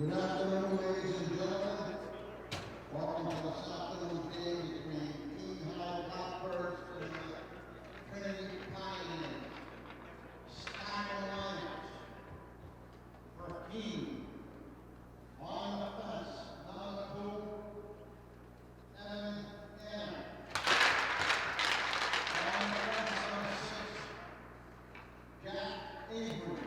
Good afternoon, ladies and gentlemen. Welcome to this afternoon's game between Keene High Blackbirds and the Trinity Pioneers. Starting lineups for Keene. On the fence, number 2, Evan Gannon. On the fence, number 6, Jack Avery.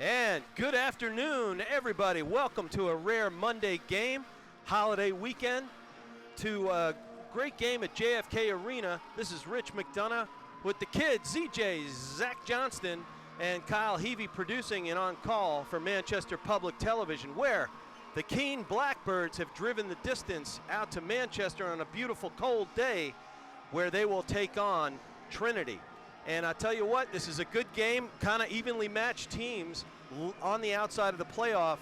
And good afternoon, everybody. Welcome to a rare Monday game, holiday weekend, to a great game at JFK Arena. This is Rich McDonough with the kids, ZJ, Zach Johnston, and Kyle Heavey producing and on call for Manchester Public Television, where the Keene Blackbirds have driven the distance out to Manchester on a beautiful cold day, where they will take on Trinity. And I tell you what, this is a good game, kind of evenly matched teams on the outside of the playoff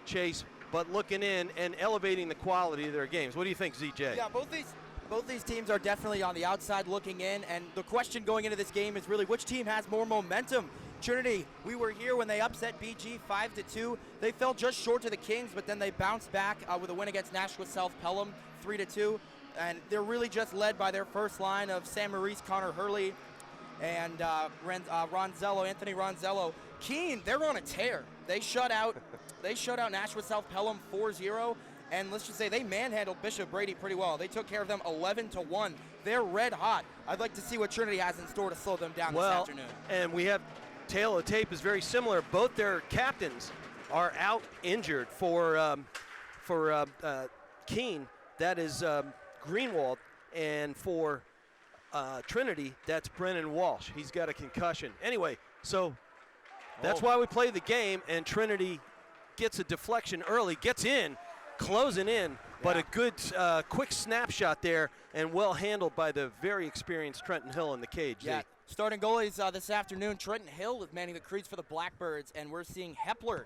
chase, but looking in and elevating the quality of their games. What do you think, ZJ? Yeah, both these teams are definitely on the outside looking in, and the question going into this game is really which team has more momentum. Trinity, we were here when they upset BG 5-2. They fell just short to the Kings, but then they bounced back with a win against Nashua South Pelham 3-2, and they're really just led by their first line of Sam Maurice, Connor Hurley, and Anthony Ronzello. Keene, they're on a tear. They shut out Nashua South Pelham 4-0, and let's just say they manhandled Bishop Brady pretty well. They took care of them 11-1. They're red hot. I'd like to see what Trinity has in store to slow them down this afternoon. And we have tail of the tape is very similar. Both their captains are out injured for Keene. That is Greenwald, and for Trinity, that's Brennan Walsh. He's got a concussion. Anyway, so that's why we play the game, and Trinity gets a deflection early, gets in, closing in, but a good quick snapshot there, and well handled by the very experienced Trenton Hill in the cage. Yeah, starting goalies this afternoon, Trenton Hill is manning the crease for the Blackbirds, and we're seeing Hepler,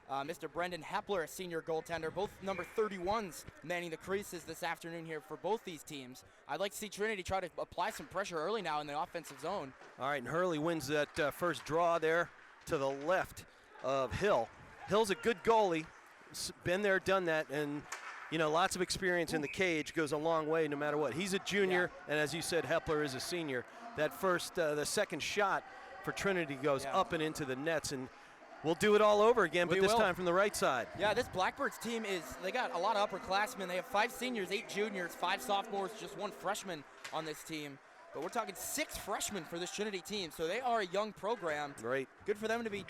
Mr. Brendan Hepler, a senior goaltender, both number 31s manning the creases this afternoon here for both these teams. I'd like to see Trinity try to apply some pressure early now in the offensive zone. All right, and Hurley wins that first draw there to the left of Hill. Hill's a good goalie, been there, done that, and you know, lots of experience in the cage goes a long way no matter what. He's a junior, and as you said, Hepler is a senior. That the second shot for Trinity goes up and into the nets, and we'll do it all over again, but this time from the right side. Yeah, this Blackbirds team they got a lot of upperclassmen. They have 5 seniors, 8 juniors, 5 sophomores, just 1 freshman on this team. But we're talking 6 freshmen for this Trinity team, so they are a young program. Right. Good for them to be,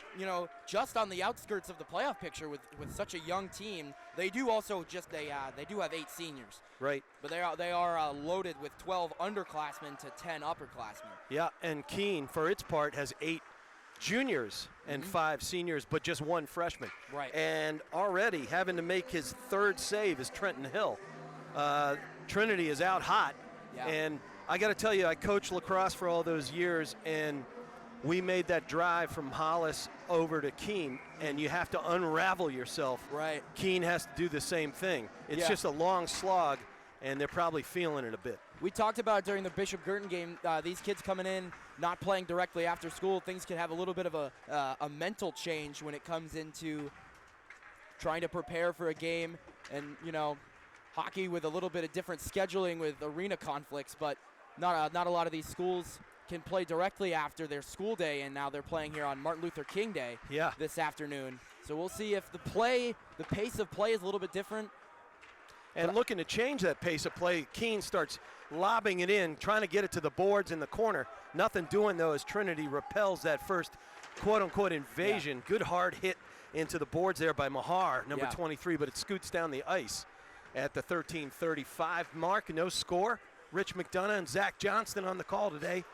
just on the outskirts of the playoff picture with such a young team. They do also they do have 8 seniors. Right. But they are loaded with 12 underclassmen to 10 upperclassmen. Yeah, and Keene, for its part, has 8 juniors and 5 seniors, but just 1 freshman. Right. And already having to make his 3rd save is Trenton Hill. Trinity is out hot, and I got to tell you, I coached lacrosse for all those years, and we made that drive from Hollis over to Keene, and you have to unravel yourself. Right. Keene has to do the same thing. It's just a long slog, and they're probably feeling it a bit. We talked about during the Bishop Girton game, these kids coming in, not playing directly after school, things can have a little bit of a mental change when it comes into trying to prepare for a game, and, hockey with a little bit of different scheduling with arena conflicts, but not a lot of these schools can play directly after their school day, and now they're playing here on Martin Luther King Day this afternoon. So we'll see if the pace of play is a little bit different. And looking to change that pace of play, Keene starts lobbing it in, trying to get it to the boards in the corner. Nothing doing, though, as Trinity repels that first quote-unquote invasion. Good hard hit into the boards there by Mahar, number 23, but it scoots down the ice at the 13:35 mark. No score. Rich McDonough and Zach Johnston on the call today.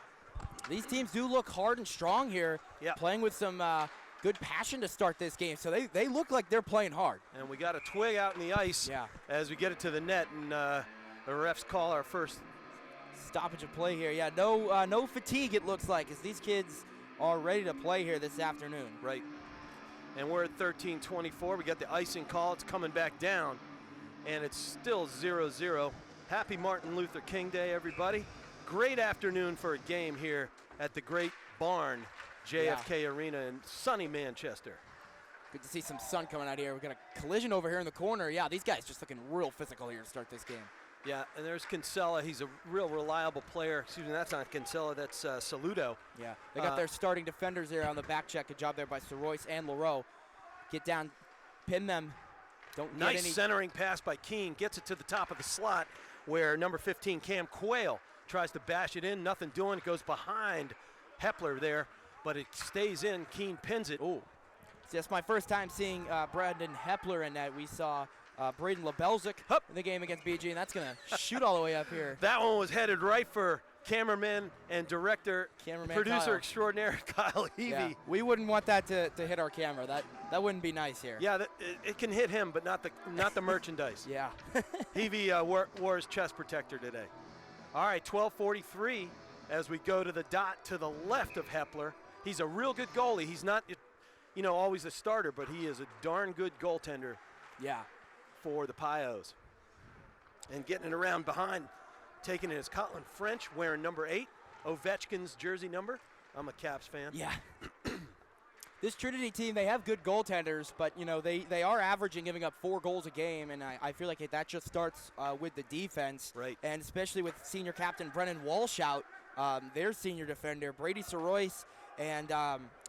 These teams do look hard and strong here, playing with some good passion to start this game. So they look like they're playing hard. And we got a twig out in the ice as we get it to the net, and the refs call our first stoppage of play here. Yeah, no fatigue it looks like, as these kids are ready to play here this afternoon. Right. And we're at 13:24. We got the icing call. It's coming back down, and it's still 0-0. Happy Martin Luther King Day, everybody. Great afternoon for a game here at the Great Barn JFK Arena in sunny Manchester. Good to see some sun coming out here. We've got a collision over here in the corner. Yeah, these guys just looking real physical here to start this game. Yeah, and there's Kinsella. He's a real reliable player. Excuse me, that's not Kinsella, that's Saludo. Yeah, they got their starting defenders there on the back check. Good job there by Soroyce and Leroux. Get down, pin them. Don't get any. Nice centering pass by Keene. Gets it to the top of the slot where number 15, Cam Quayle, tries to bash it in. Nothing doing. It goes behind Hepler there, but it stays in. Keene pins it. Ooh. See, that's my first time seeing Brandon Hepler in that. We saw Braden Lebelzik in the game against BG, and that's going to shoot all the way up here. That one was headed right for cameraman and producer Kyle. extraordinaire Kyle Heavey. Yeah, we wouldn't want that to hit our camera. That wouldn't be nice here. Yeah, it can hit him, but not the merchandise. Yeah. Heavey wore his chest protector today. All right, 12:43 as we go to the dot to the left of Hepler. He's a real good goalie. He's not, always a starter, but he is a darn good goaltender. Yeah. For the Pios. And getting it around behind, taking it is Colin French, wearing number 8, Ovechkin's jersey number. I'm a Caps fan. Yeah. This Trinity team, they have good goaltenders, but they are averaging giving up 4 goals a game, and I feel like that just starts with the defense. Right. And especially with senior captain Brennan Walshout, their senior defender, Brady Soroyce, and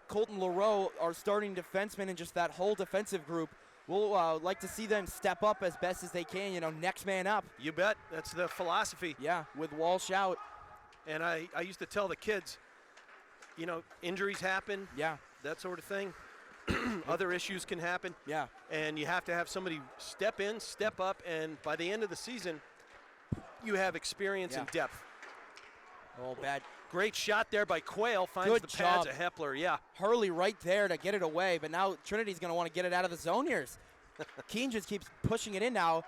Colton Leroux are starting defensemen, and just that whole defensive group. We'll like to see them step up as best as they can, next man up. You bet. That's the philosophy. Yeah, with Walsh out. And I used to tell the kids, injuries happen. Yeah. That sort of thing. Other issues can happen. Yeah. And you have to have somebody step in, step up, and by the end of the season, you have experience and depth. Oh, bad. Great shot there by Quayle. Finds Good the pads job. of Hepler. Yeah. Hurley right there to get it away, but now Trinity's going to want to get it out of the zone here. Keene just keeps pushing it in now.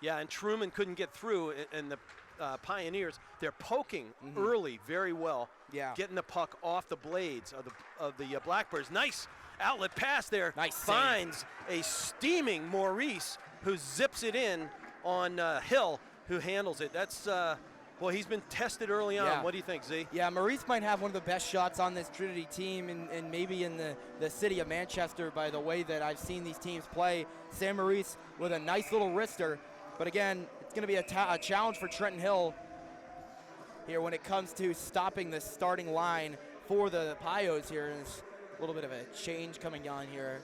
Yeah, and Truman couldn't get through, and the Pioneers, they're poking early very well. Yeah. Getting the puck off the blades of the Blackbirds. Nice outlet pass there. Nice Finds a steaming Maurice, who zips it in on Hill, who handles it. That's, he's been tested early on. Yeah. What do you think, Z? Yeah, Maurice might have one of the best shots on this Trinity team, and maybe in the city of Manchester, by the way that I've seen these teams play. Sam Maurice with a nice little wrister. But again, it's going to be a challenge for Trenton Hill here when it comes to stopping the starting line for the Pios here. And there's a little bit of a change coming on here.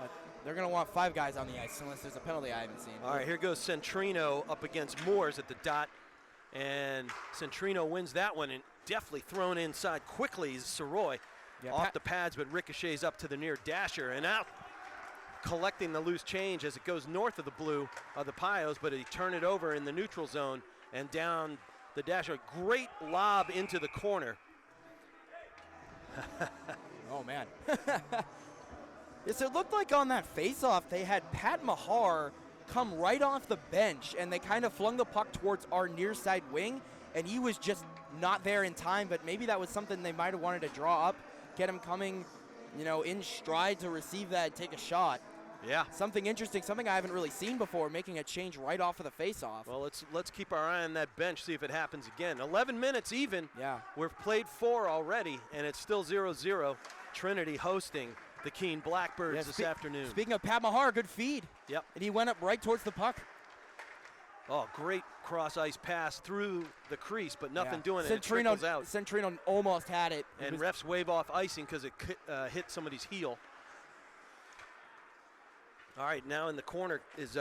But they're going to want 5 guys on the ice unless there's a penalty I haven't seen. All right, here goes Centrino up against Moores at the dot. And Centrino wins that one, and definitely thrown inside quickly is Soroy. Off the pads, but ricochets up to the near dasher, and out collecting the loose change as it goes north of the blue of the Pios, but he turned it over in the neutral zone and down the dasher. Great lob into the corner. Oh, man. Yes, it looked like on that face-off they had Pat Mahar come right off the bench, and they kind of flung the puck towards our near side wing, and he was just not there in time, but maybe that was something they might have wanted to draw up, get him coming, in stride to receive that and take a shot. Yeah. Something interesting, something I haven't really seen before, making a change right off of the face-off. Well, let's keep our eye on that bench, see if it happens again. 11 minutes even. Yeah. We've played 4 already, and it's still 0-0. Trinity hosting the Keene Blackbirds this afternoon. Speaking of Pat Mahar, good feed. Yep. And he went up right towards the puck. Oh, great cross-ice pass through the crease, but nothing doing it. It trickles out. Centrino almost had it. And refs wave off icing because it hit somebody's heel. All right, now in the corner is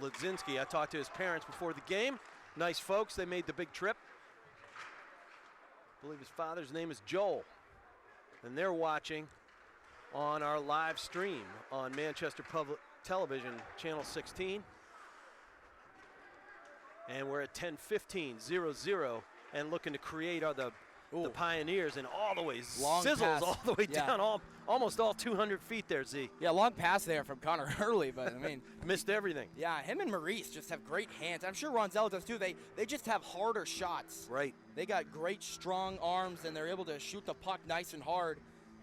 Ledzinski. I talked to his parents before the game. Nice folks. They made the big trip. I believe his father's name is Joel. And they're watching on our live stream on Manchester Public Television, Channel 16. And we're at 10:15, 0-0, and looking to create the Pioneers, and all the way long sizzles pass. all the way down, almost all 200 feet there, Z. Yeah, long pass there from Connor Hurley, but I mean. Missed everything. Yeah, him and Maurice just have great hands. I'm sure Ronzell does too. They just have harder shots. Right. They got great, strong arms, and they're able to shoot the puck nice and hard.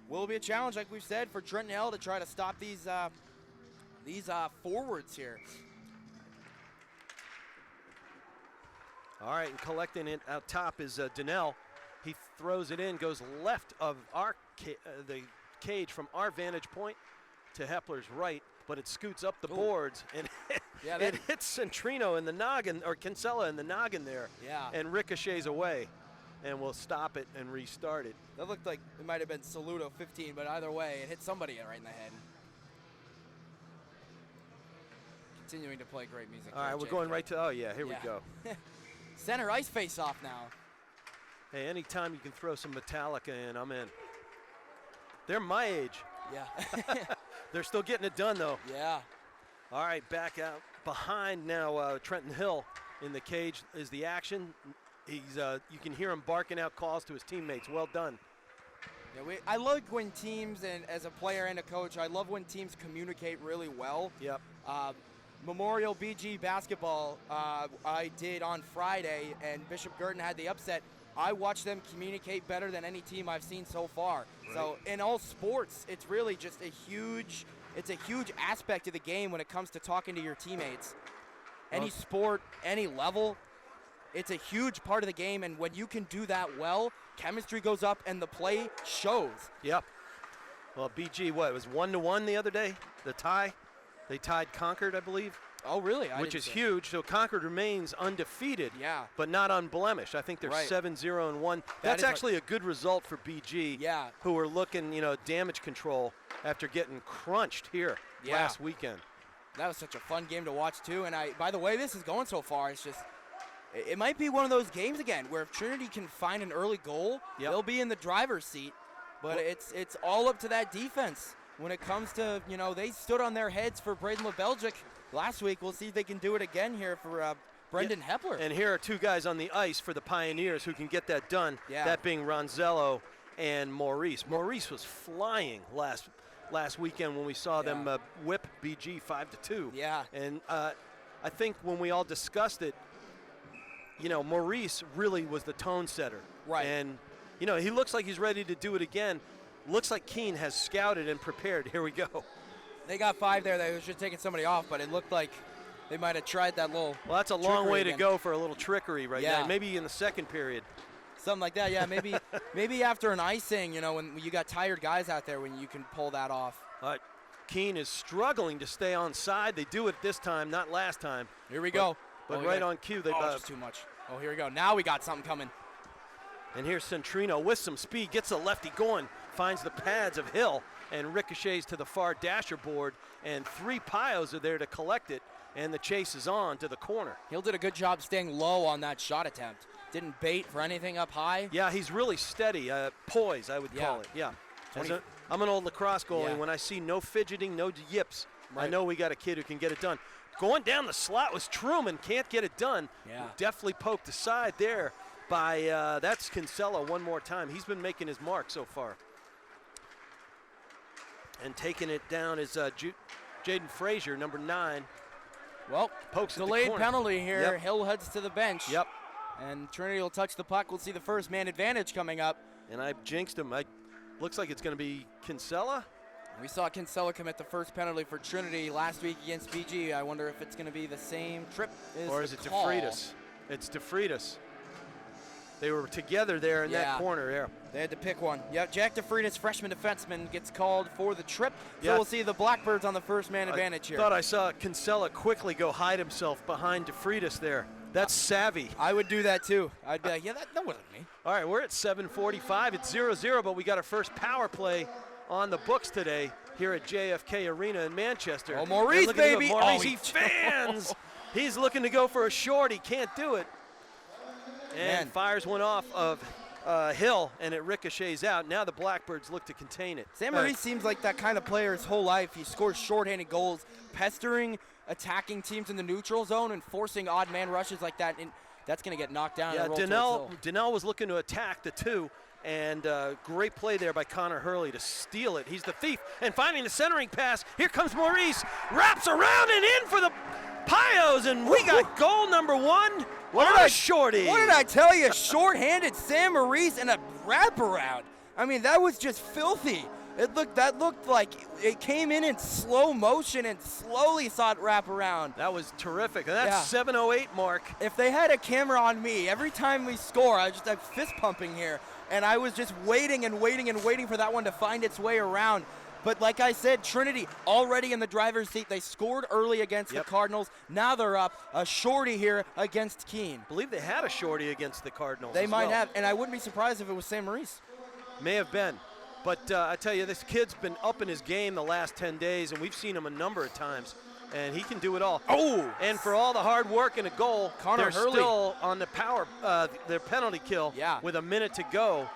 Will be a challenge, like we've said, for Trenton Hill to try to stop these forwards here. All right, and collecting it out top is Donnell. He throws it in, goes left of our the cage from our vantage point to Hepler's right, but it scoots up the boards, and it hits Centrino in the noggin, or Kinsella in the noggin there, and ricochets away, and we'll stop it and restart it. That looked like it might have been Saluto 15, but either way, it hit somebody right in the head. Continuing to play great music. All right, we're going right to, here we go. Center ice face off now. Hey, anytime you can throw some Metallica in, I'm in. They're my age. Yeah. They're still getting it done, though. Yeah. All right, back out behind now. Trenton Hill in the cage is the action. He's you can hear him barking out calls to his teammates. Well done. Yeah, I like when teams, and as a player and a coach, I love when teams communicate really well. Yep. Memorial BG basketball I did on Friday, and Bishop Girton had the upset. I watched them communicate better than any team I've seen so far. Right. So in all sports, it's really just a huge aspect of the game when it comes to talking to your teammates. Any sport, any level, it's a huge part of the game, and when you can do that well, chemistry goes up and the play shows. Yep. Well, BG, it was 1-1 the other day, the tie. They tied Concord, I believe. Oh, really? Which is huge. So Concord remains undefeated, but not unblemished. I think they're 7-0-1. That's actually a good result for BG, who are looking, damage control after getting crunched here last weekend. That was such a fun game to watch, too. And by the way this is going so far, it's just, it might be one of those games again where if Trinity can find an early goal, they'll be in the driver's seat. But it's all up to that defense. When it comes to, they stood on their heads for Braden LeBelgic last week. We'll see if they can do it again here for Brendan Hepler. And here are two guys on the ice for the Pioneers who can get that done, that being Ronzello and Maurice. Maurice was flying last weekend when we saw them whip BG 5-2. Yeah. And I think when we all discussed it, Maurice really was the tone setter. Right. And, he looks like he's ready to do it again. Looks like Keene has scouted and prepared. Here we go. They got 5 there. They was just taking somebody off, but it looked like they might have tried that little. Well, that's a long way to go for a little trickery right now. Maybe in the second period. Something like that, yeah. Maybe after an icing, when you got tired guys out there, when you can pull that off. Keene is struggling to stay on side. They do it this time, not last time. Here we go. But right on cue, they. Just too much. Oh, here we go. Now we got something coming. And here's Centrino with some speed, gets a lefty going, finds the pads of Hill, and ricochets to the far dasher board, and 3 Pios are there to collect it, and the chase is on to the corner. Hill did a good job staying low on that shot attempt. Didn't bait for anything up high. Yeah, he's really steady, poise, I would call it, I'm an old lacrosse goalie. When I see no fidgeting, no yips, I know we got a kid who can get it done. Going down the slot was Truman, can't get it done. Definitely poked aside there by, that's Kinsella one more time. He's been making his mark so far. And taking it down is Jaden Frazier, number 9. Well, pokes delayed penalty here. Hill heads to the bench. Yep. And Trinity will touch the puck. We'll see the first man advantage coming up. And I jinxed him. Looks like it's going to be Kinsella. We saw Kinsella commit the first penalty for Trinity last week against BG. I wonder if it's going to be the same trip as or is it DeFreitas? It's DeFreitas. They were together there in Yeah. that corner there. They had to pick one. Yep, Jack DeFreitas, freshman defenseman, gets called for the trip. So Yeah. we'll see the Blackbirds on the first man advantage here. Thought I saw Kinsella quickly go hide himself behind DeFreitas there. That's savvy. I would do that too. I'd be like, yeah, that wasn't me. All right, we're at 7:45. It's 0-0, but we got our first power play on the books today here at JFK Arena in Manchester. Oh, Maurice, And look at him, baby. Maurice, Oh, he fans. He's looking to go for a short. He can't do it. And Man. fires one off of Hill, and it ricochets out. Now the Blackbirds look to contain it. Sam Maurice seems like that kind of player his whole life. He scores shorthanded goals, pestering attacking teams in the neutral zone and forcing odd man rushes like that. And that's going to get knocked down. Yeah, and roll towards Hill. Donnell was looking to attack the two, and great play there by Connor Hurley to steal it. He's the thief, and finding the centering pass. Here comes Maurice, wraps around and in for the Pios, and we got goal number one. What a shorty. What did I tell you? Short-handed Sam Maurice and a wraparound. I mean, that was just filthy. That looked like it came in slow motion and slowly saw it wrap around. That was terrific. And that's 7:08 mark. If they had a camera on me, every time we score, I'm fist pumping here. And I was just waiting and waiting and waiting for that one to find its way around. But like I said, Trinity already in the driver's seat. They scored early against the Cardinals. Now they're up a shorty here against Keene. I believe they had a shorty against the Cardinals. They as might well. have, and I wouldn't be surprised if it was Sam Maurice. May have been. But I tell you, this kid's been up in his game the last 10 days, and we've seen him a number of times. And he can do it all. Oh! And for all the hard work and a goal, Connor they're Hurley. still on the their penalty kill with a minute to go,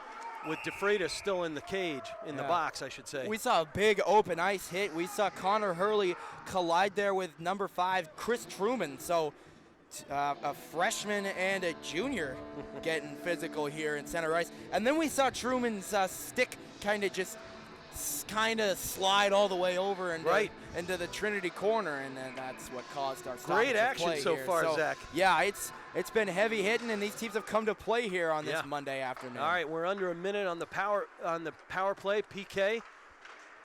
with DeFreitas still in the cage, in the box, I should say. We saw a big open ice hit. We saw Connor Hurley collide there with number 5, Chris Truman. So a freshman and a junior getting physical here in center ice. And then we saw Truman's stick kind of slide all the way over into the Trinity corner, and then that's what caused our Great action play so here. far, Zach. Yeah, it's been heavy hitting, and these teams have come to play here on this Monday afternoon. All right, we're under a minute on the power play, PK,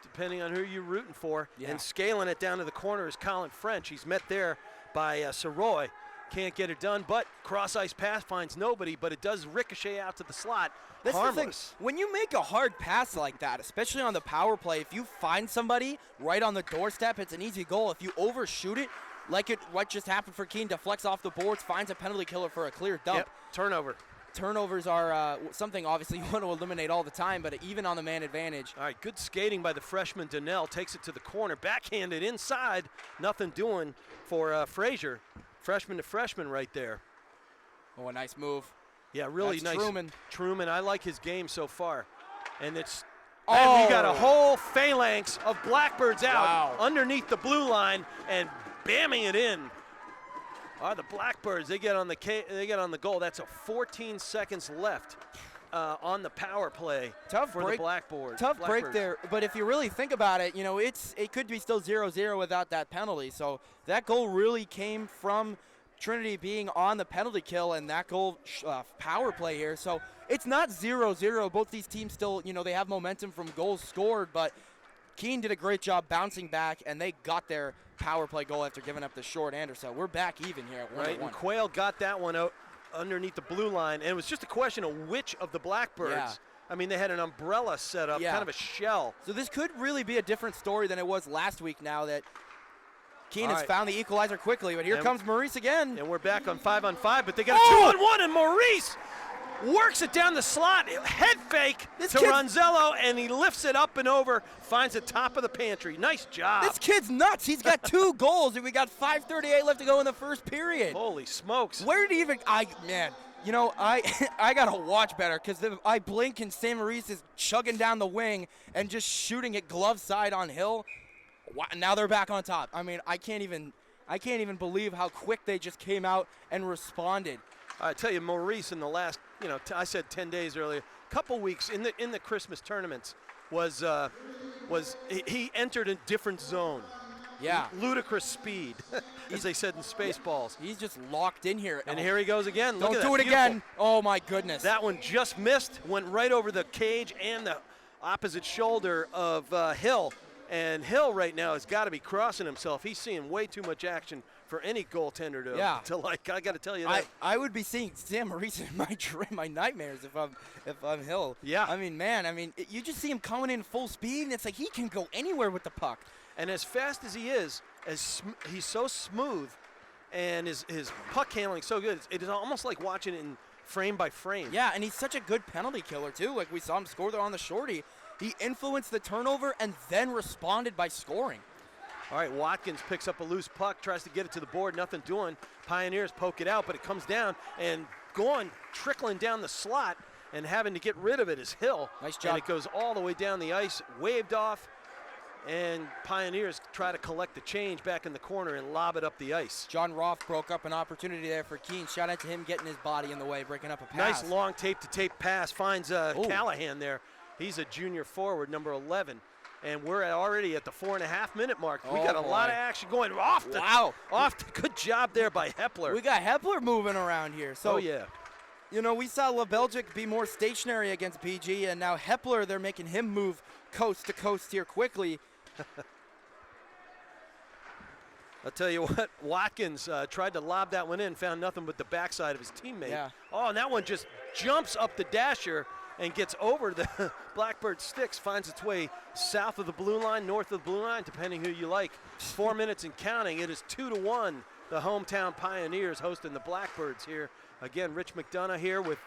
depending on who you're rooting for. And scaling it down to the corner is Colin French. He's met there by Soroy. Can't get it done, but cross-ice pass finds nobody, but it does ricochet out to the slot. That's the thing. Harmless. When you make a hard pass like that, especially on the power play, if you find somebody right on the doorstep, it's an easy goal. If you overshoot it, what just happened for Keene, deflects off the boards, finds a penalty killer for a clear dump. Yep. Turnover. Turnovers are something obviously you want to eliminate all the time, but even on the man advantage. All right, good skating by the freshman Donnell. Takes it to the corner, backhanded inside. Nothing doing for Frazier. Freshman to freshman right there. Oh, a nice move. Yeah, really That's nice. Truman. I like his game so far. And it's Oh. and we got a whole phalanx of Blackbirds out Wow. underneath the blue line and bamming it in. The Blackbirds, they get on the goal. That's a 14 seconds left on the power play Tough for break. the Blackbirds. Tough break there, but if you really think about it, it could be still 0-0 without that penalty. So that goal really came from Trinity being on the penalty kill and that goal power play here. So it's not 0-0. Both these teams still, they have momentum from goals scored, but Keene did a great job bouncing back, and they got their power play goal after giving up the short-hander. So we're back even here at 1-1. Right, and Quayle got that one out underneath the blue line, and it was just a question of which of the Blackbirds. Yeah. I mean, they had an umbrella set up, kind of a shell. So this could really be a different story than it was last week now that Keene All has right. found the equalizer quickly, but here comes Maurice again. And we're back on 5-on-5, but they got a 2-on-1, and Maurice works it down the slot, head fake to Ronzello, and he lifts it up and over, finds the top of the pantry. Nice job. This kid's nuts. He's got 2 goals, and we got 5:38 left to go in the first period. Holy smokes. Where did he even – I got to watch better because I blink and Sam Maurice is chugging down the wing and just shooting it glove side on Hill. Now they're back on top. I mean, I can't even believe how quick they just came out and responded. I tell you, Maurice in the last, I said 10 days earlier, couple weeks in the Christmas tournaments he entered a different zone. Yeah. Ludicrous speed, as they said in Spaceballs. He's just locked in here. And here he goes again. Look Don't at do that. it Beautiful. again. Oh, my goodness. That one just missed, went right over the cage and the opposite shoulder of Hill. And Hill right now has got to be crossing himself. He's seeing way too much action for any goaltender to, Yeah. to like. I got to tell you that. I would be seeing Sam Maurice in my nightmares if I'm Hill. Yeah. I mean, man, you just see him coming in full speed, and it's like he can go anywhere with the puck. And as fast as he is, he's so smooth, and his puck handling so good. It is almost like watching it in frame by frame. Yeah, and he's such a good penalty killer too. Like we saw him score there on the shorty. He influenced the turnover and then responded by scoring. All right, Watkins picks up a loose puck, tries to get it to the board, nothing doing. Pioneers poke it out, but it comes down, and trickling down the slot and having to get rid of it is Hill. Nice job. And it goes all the way down the ice, waved off, and Pioneers try to collect the change back in the corner and lob it up the ice. John Roth broke up an opportunity there for Keene. Shout out to him getting his body in the way, breaking up a pass. Nice long tape-to-tape pass, finds Callahan there. He's a junior forward, number 11. And we're already at the 4.5-minute mark. We got a lot of action going off. Good job there by Hepler. We got Hepler moving around here. So, yeah. You know, we saw LaBelgic be more stationary against BG, and now Hepler, they're making him move coast to coast here quickly. I'll tell you what, Watkins tried to lob that one in, found nothing but the backside of his teammate. Yeah. Oh, and that one just jumps up the dasher and gets over the Blackbird sticks, finds its way south of the blue line, north of the blue line, depending who you like. 4 minutes and counting. It is 2-1. The hometown Pioneers hosting the Blackbirds here. Again, Rich McDonough here with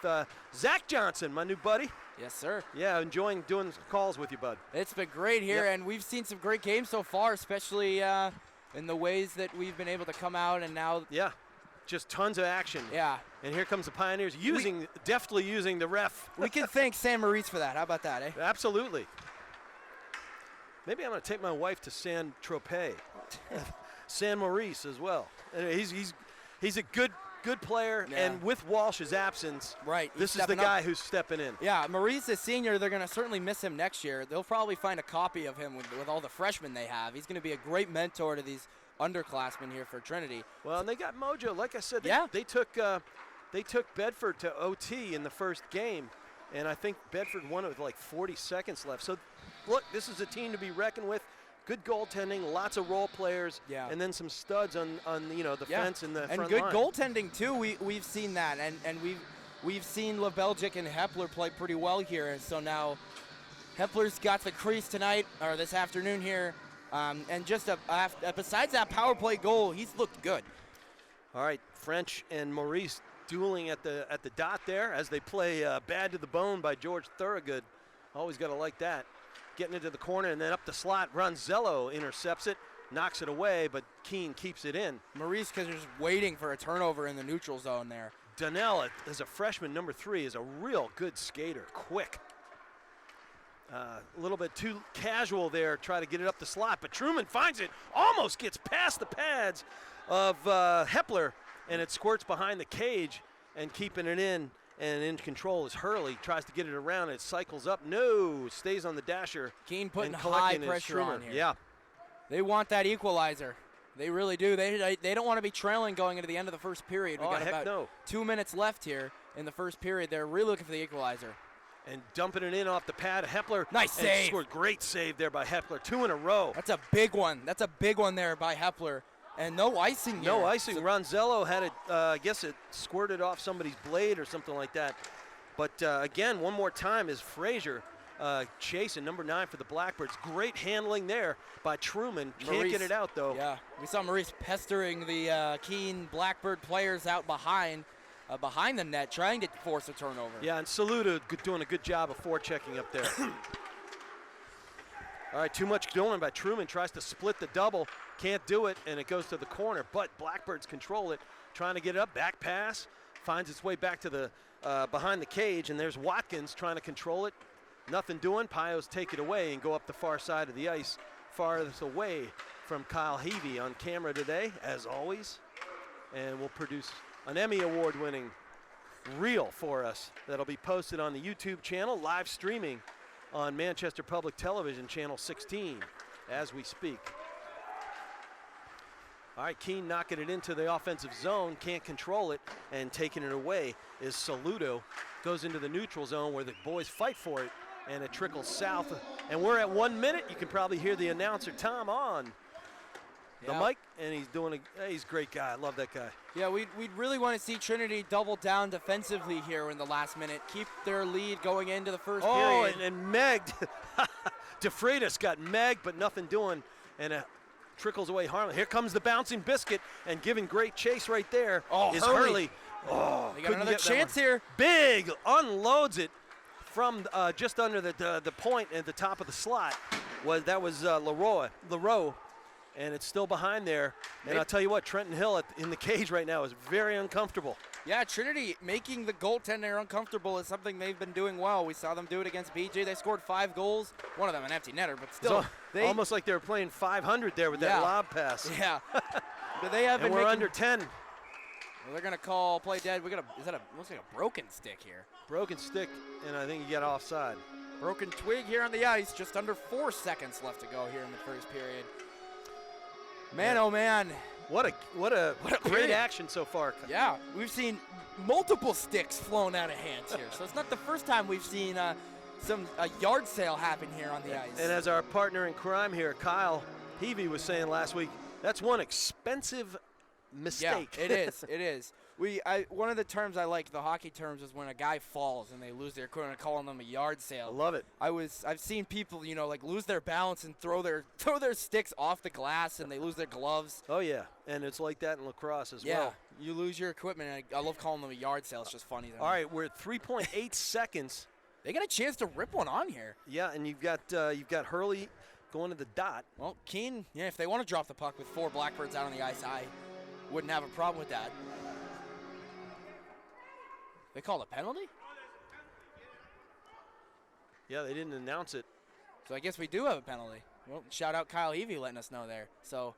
Zach Johnson, my new buddy. Yes, sir. Yeah, enjoying doing calls with you, bud. It's been great here, and we've seen some great games so far, especially in the ways that we've been able to come out and now. Yeah, just tons of action. Yeah. And here comes the Pioneers deftly using the ref. We can thank Sam Maurice for that. How about that, eh? Absolutely. Maybe I'm going to take my wife to San Tropez. San Maurice as well. He's a good player, and with Walsh's absence, this is the guy who's stepping in. Yeah, Maurice is senior. They're going to certainly miss him next year. They'll probably find a copy of him with all the freshmen they have. He's going to be a great mentor to these underclassmen here for Trinity. Well, and they got mojo. Like I said, they took Bedford to OT in the first game, and I think Bedford won it with like 40 seconds left. So, look, this is a team to be reckoned with. Good goaltending, lots of role players, and then some studs on the fence and the front and good line. Goaltending too. We've seen that, and we've seen LaBelgic and Hepler play pretty well here. And so now Hepler's got the crease tonight or this afternoon here, and just besides that power play goal, he's looked good. All right, French and Maurice dueling at the dot there as they play Bad to the Bone by George Thorogood. Always got to like that. Getting into the corner and then up the slot. Ronzello intercepts it, knocks it away, but Keene keeps it in. Maurice because they're just waiting for a turnover in the neutral zone there. Donnell, as a freshman, number 3, is a real good skater, quick. A little bit too casual there, try to get it up the slot, but Truman finds it, almost gets past the pads of Hepler, and it squirts behind the cage, and keeping it in. And in control is Hurley. Tries to get it around. It cycles up. No, stays on the dasher. Keene putting high pressure on here. Yeah. They want that equalizer. They really do. They don't want to be trailing going into the end of the first period. We got about 2 minutes left here in the first period. They're really looking for the equalizer. And dumping it in off the pad. Hepler. Nice save. Scored. Great save there by Hepler. 2 in a row. That's a big one. That's a big one there by Hepler. And no icing here. No icing. Ronzello had it, I guess it squirted off somebody's blade or something like that. But again, one more time is Frazier chasing number 9 for the Blackbirds. Great handling there by Truman. Can't get it out, though. Yeah, we saw Maurice pestering the Keene Blackbird players out behind the net, trying to force a turnover. Yeah, and Saluda doing a good job of forechecking up there. All right, too much going by Truman. Tries to split the double. Can't do it, and it goes to the corner. But Blackbirds control it. Trying to get it up. Back pass. Finds its way back to the behind the cage, and there's Watkins trying to control it. Nothing doing. Pios take it away and go up the far side of the ice. Farthest away from Kyle Heavey on camera today, as always. And we'll produce an Emmy Award-winning reel for us that'll be posted on the YouTube channel, live streaming on Manchester Public Television, Channel 16, as we speak. All right, Keene knocking it into the offensive zone, can't control it, and taking it away is Saludo. Goes into the neutral zone where the boys fight for it, and it trickles south. And we're at 1 minute. You can probably hear the announcer, Tom, on the mic. and he's he's a great guy. I love that guy. Yeah, we'd really want to see Trinity double down defensively here in the last minute, keep their lead going into the first period. And Meg, DeFreitas got Meg, but nothing doing, and trickles away Harlan. Here comes the bouncing biscuit, and giving great chase right there is Hurley. Oh, they got another chance here. Big unloads it from just under the point at the top of the slot. That was Leroy, and it's still behind there. And I'll tell you what, Trenton Hill in the cage right now is very uncomfortable. Yeah, Trinity making the goaltender uncomfortable is something they've been doing well. We saw them do it against BG. They scored 5 goals, one of them an empty netter, but still. Almost like they were playing 500 there with that lob pass. Yeah, but they have and been we're under 10. Well, they're gonna call play dead. Looks like a broken stick here. Broken stick, and I think he got offside. Broken twig here on the ice. Just under 4 seconds left to go here in the first period. Man, oh man. What a great action so far. Yeah, we've seen multiple sticks flown out of hands here. So it's not the first time we've seen a yard sale happen here on the ice. And as our partner in crime here, Kyle Heavey, was saying last week, that's one expensive mistake. Yeah, it is. It is. One of the terms I like, the hockey terms, is when a guy falls and they lose their equipment, calling them a yard sale. I love it. I've seen people, like lose their balance and throw their sticks off the glass, and they lose their gloves. Oh yeah, and it's like that in lacrosse as well. Yeah, you lose your equipment, and I love calling them a yard sale. It's just funny. All right, we're at 3.8 seconds. They got a chance to rip one on here. Yeah, and you've got Hurley going to the dot. Well, Keene, if they want to drop the puck with 4 Blackbirds out on the ice, I wouldn't have a problem with that. They called a penalty? Yeah, they didn't announce it. So I guess we do have a penalty. Well, shout out Kyle Heavey letting us know there. So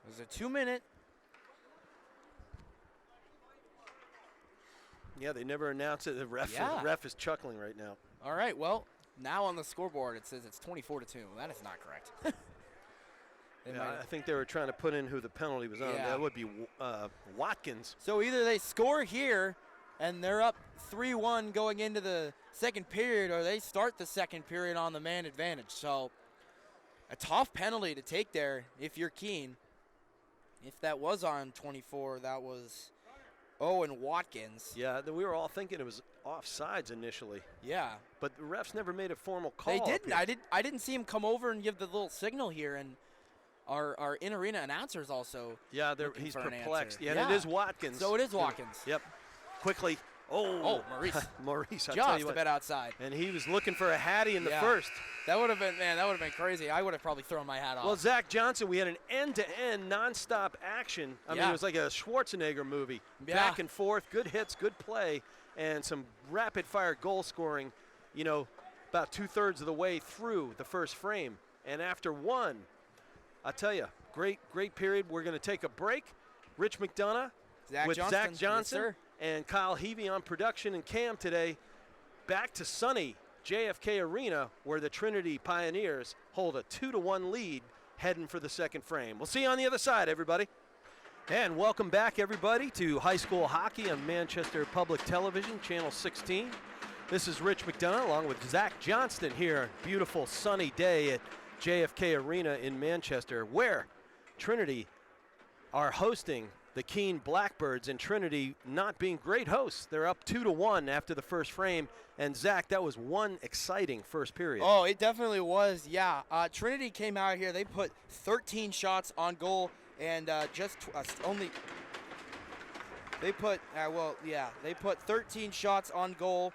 it was a 2-minute. Yeah, they never announced it. The ref is chuckling right now. All right, well, now on the scoreboard it says it's 24-2. That is not correct. I think they were trying to put in who the penalty was on. Yeah. That would be Watkins. So either they score here and they're up 3-1 going into the second period, or they start the second period on the man advantage. So a tough penalty to take there if you're Keene. If that was on 24, that was Owen Watkins. Yeah, we were all thinking it was offsides initially. Yeah. But the refs never made a formal call. They didn't. I didn't see him come over and give the little signal here, and our in-arena announcers also. Yeah, he's perplexed. Yeah, and it is Watkins. So it is Watkins. Yep. Quickly. Oh, Maurice. Maurice, I just tell you what. a bit outside. And he was looking for a hattie in the first. That would have been crazy. I would have probably thrown my hat off. Well, Zach Johnson, we had an end-to-end nonstop action. I mean, it was like a Schwarzenegger movie. Yeah. Back and forth, good hits, good play, and some rapid-fire goal scoring, about 2/3 of the way through the first frame. And after one, I tell you, great period. We're going to take a break. Rich McDonough with Zach Johnson. Yes, and Kyle Heavey on production and Cam today. Back to sunny JFK Arena, where the Trinity Pioneers hold a 2-1 lead heading for the second frame. We'll see you on the other side, everybody. And welcome back, everybody, to high school hockey on Manchester Public Television, Channel 16. This is Rich McDonough along with Zach Johnston here. Beautiful sunny day at JFK Arena in Manchester, where Trinity are hosting the Keene Blackbirds, and Trinity not being great hosts. They're up 2-1 after the first frame. And Zach, that was one exciting first period. Oh, it definitely was, yeah. Trinity came out here. They put 13 shots on goal, and they put 13 shots on goal,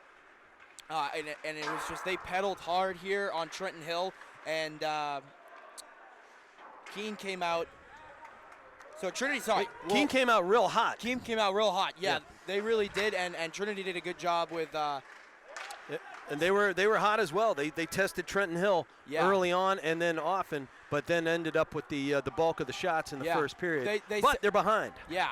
and it was just they pedaled hard here on Trenton Hill, and Keene came out. So Trinity, Keene came out real hot. Keene came out real hot. Yeah, they really did, and Trinity did a good job with. And they were hot as well. They tested Trenton Hill early on and then often, but then ended up with the bulk of the shots in the first period. But they're behind. Yeah,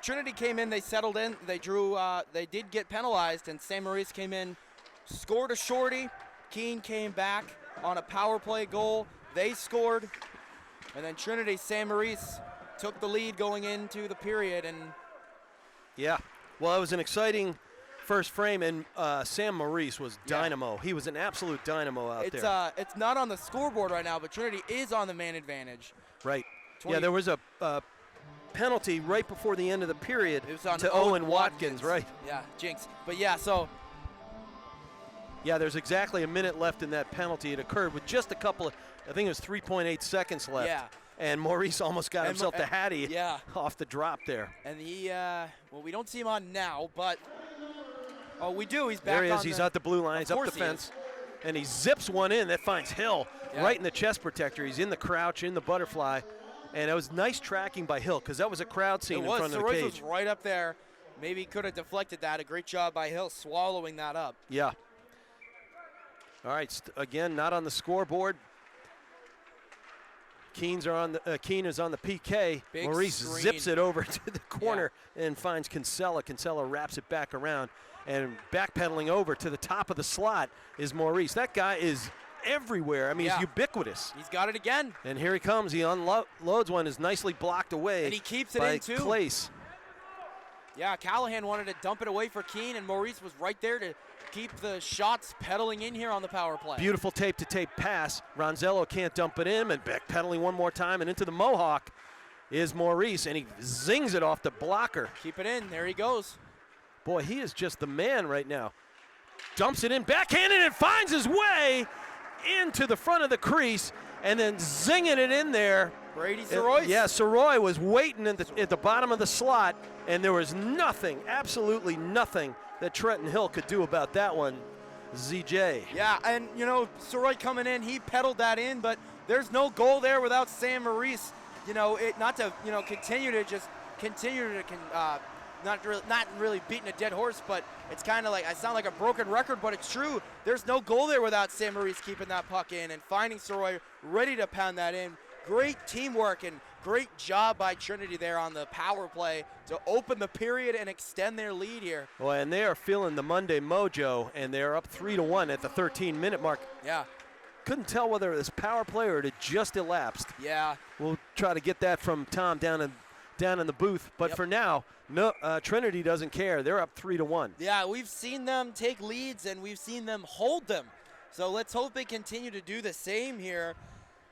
Trinity came in. They settled in. They drew. They did get penalized, and St. Maurice came in, scored a shorty. Keene came back on a power play goal. They scored, and then Trinity, St. Maurice took the lead going into the period. And yeah, well, it was an exciting first frame, and Sam Maurice was dynamo. He was an absolute dynamo out there. It's not on the scoreboard right now, but Trinity is on the man advantage. Right. Yeah, there was a penalty right before the end of the period It was on to Owen Watkins, right? Yeah, jinx. But yeah, so Yeah, there's exactly a minute left in that penalty. It occurred with just a couple of, I think it was 3.8 seconds left. Yeah. And Maurice almost got himself the Hattie off the drop there. And he, well, we don't see him on now, but we do. He's back. There he is. He's at the blue line. He's up the fence, and he zips one in that finds Hill right in the chest protector. He's in the crouch, in the butterfly, and it was nice tracking by Hill because that was a crowd scene in front of the cage. Was right up there. Maybe he could have deflected that. A great job by Hill swallowing that up. Yeah. All right, again, not on the scoreboard. Keene is on the PK. Big Maurice screen. zips it over to the corner and finds Kinsella. Kinsella wraps it back around, and backpedaling over to the top of the slot is Maurice. That guy is everywhere. I mean, he's ubiquitous. He's got it again. And here he comes. He unloads one. Is nicely blocked away. And he keeps it by in, too. Clace. Yeah, Callahan wanted to dump it away for Keene, and Maurice was right there to keep the shots pedaling in here on the power play. Beautiful tape-to-tape pass. Ronzello can't dump it in, and backpedaling one more time, and into the Mohawk is Maurice, and he zings it off the blocker. Keep it in. There he goes. Boy, he is just the man right now. Dumps it in, backhanded, and finds his way into the front of the crease, and then zinging it in there. Brady Soroy? Yeah, Soroy was waiting at the bottom of the slot, and there was nothing, absolutely nothing, that Trenton Hill could do about that one. ZJ. Yeah, and, you know, Soroy coming in, he pedaled that in, but there's no goal there without Sam Maurice. You know, not to continue to not really beating a dead horse, but it's kind of like, I sound like a broken record, but it's true. There's no goal there without Sam Maurice keeping that puck in and finding Soroy ready to pound that in. Great teamwork and great job by Trinity there on the power play to open the period and extend their lead here. Well, and they are feeling the Monday mojo, and they're up 3-1 at the 13-minute mark. Yeah. Couldn't tell whether it was power play or it had just elapsed. Yeah. We'll try to get that from Tom down in the booth, but for now, no, Trinity doesn't care. They're up 3-1. Yeah, we've seen them take leads and we've seen them hold them. So let's hope they continue to do the same here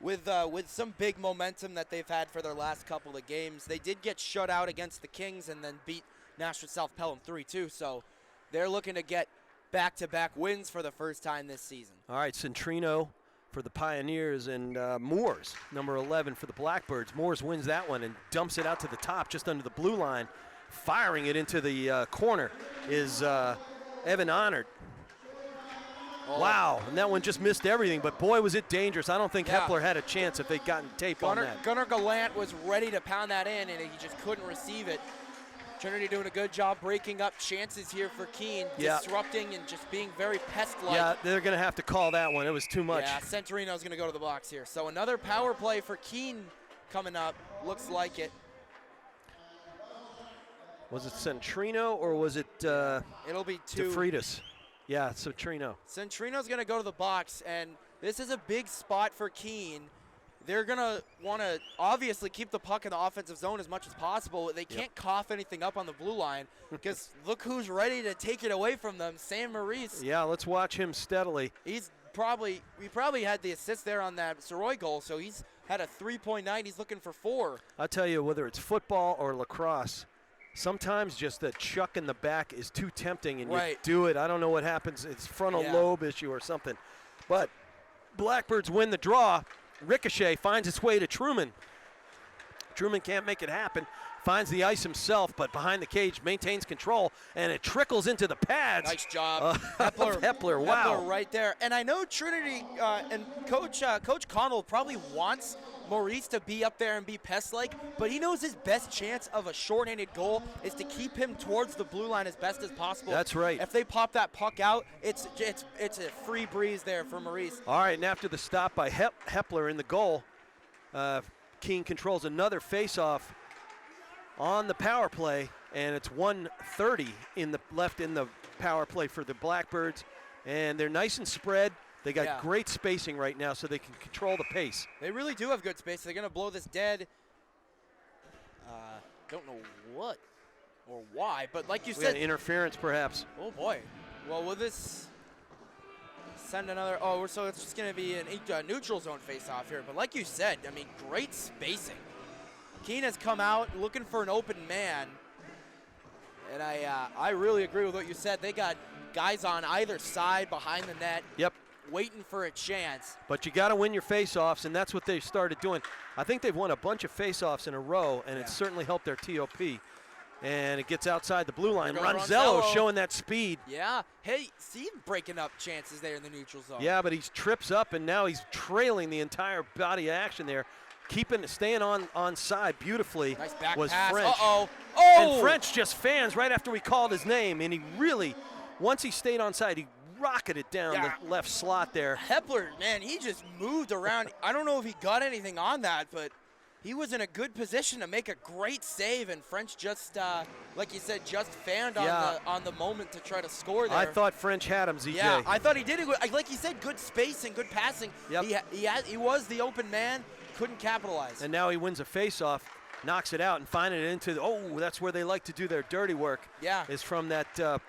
with some big momentum that they've had for their last couple of games. They did get shut out against the Kings and then beat Nashville South Pelham 3-2. So they're looking to get back-to-back wins for the first time this season. All right, Centrino for the Pioneers, and Moores, number 11 for the Blackbirds. Moores wins that one and dumps it out to the top just under the blue line. Firing it into the corner is Evan Honored. Oh. Wow, and that one just missed everything, but boy, was it dangerous. I don't think Hepler had a chance if they'd gotten tape on that. Gunnar Gallant was ready to pound that in, and he just couldn't receive it. Trinity doing a good job breaking up chances here for Keene, disrupting and just being very pest-like. Yeah, they're going to have to call that one. It was too much. Yeah, Centurino's going to go to the box here. So another power play for Keene coming up. Looks like it. Was it Centrino or was it It'll be two. DeFreitas? Yeah, Centrino. Centrino's going to go to the box, and this is a big spot for Keene. They're going to want to obviously keep the puck in the offensive zone as much as possible. They can't cough anything up on the blue line because look who's ready to take it away from them, Sam Maurice. Yeah, let's watch him steadily. We probably had the assist there on that Soroy goal, so he's had a 3.9. He's looking for 4. I'll tell you, whether it's football or lacrosse, sometimes just the chuck in the back is too tempting, and you do it. I don't know what happens. It's frontal lobe issue or something. But Blackbirds win the draw. Ricochet finds its way to Truman. Truman can't make it happen. Finds the ice himself, but behind the cage maintains control, and it trickles into the pads. Nice job. Hepler, wow. Hepler right there. And I know Trinity and Coach Connell probably wants Maurice to be up there and be pest-like, but he knows his best chance of a shorthanded goal is to keep him towards the blue line as best as possible. That's right. If they pop that puck out, it's a free breeze there for Maurice. All right, and after the stop by Hepler in the goal, Keene controls another face-off on the power play, and it's 1:30 left in the power play for the Blackbirds, and they're nice and spread. They got great spacing right now, so they can control the pace. They really do have good space. They're going to blow this dead. Don't know what or why, but like you We had said, interference perhaps. oh boy. Well, will this send another? Oh, so it's just going to be a neutral zone face-off here. But like you said, I mean, great spacing. Keene has come out looking for an open man, and I really agree with what you said. They got guys on either side behind the net. Yep. Waiting for a chance. But you got to win your face-offs, and that's what they started doing. I think they've won a bunch of face-offs in a row, and it's certainly helped their TOP. And it gets outside the blue line. Ronzello showing that speed. Yeah. Hey, see him breaking up chances there in the neutral zone. Yeah, but he trips up, and now he's trailing the entire body of action there. Staying on side beautifully nice back was pass. French. Oh! And French just fans right after we called his name, and he really, once he stayed on side, he rocketed down the left slot there. Hepler, man, he just moved around. I don't know if he got anything on that, but he was in a good position to make a great save, and French just, like you said, just fanned on the moment to try to score there. I thought French had him, ZJ. Yeah, I thought he did it. Like you said, good spacing, good passing. Yep. He was the open man, couldn't capitalize. And now he wins a face-off, knocks it out, and finding it into that's where they like to do their dirty work. Yeah. Is from that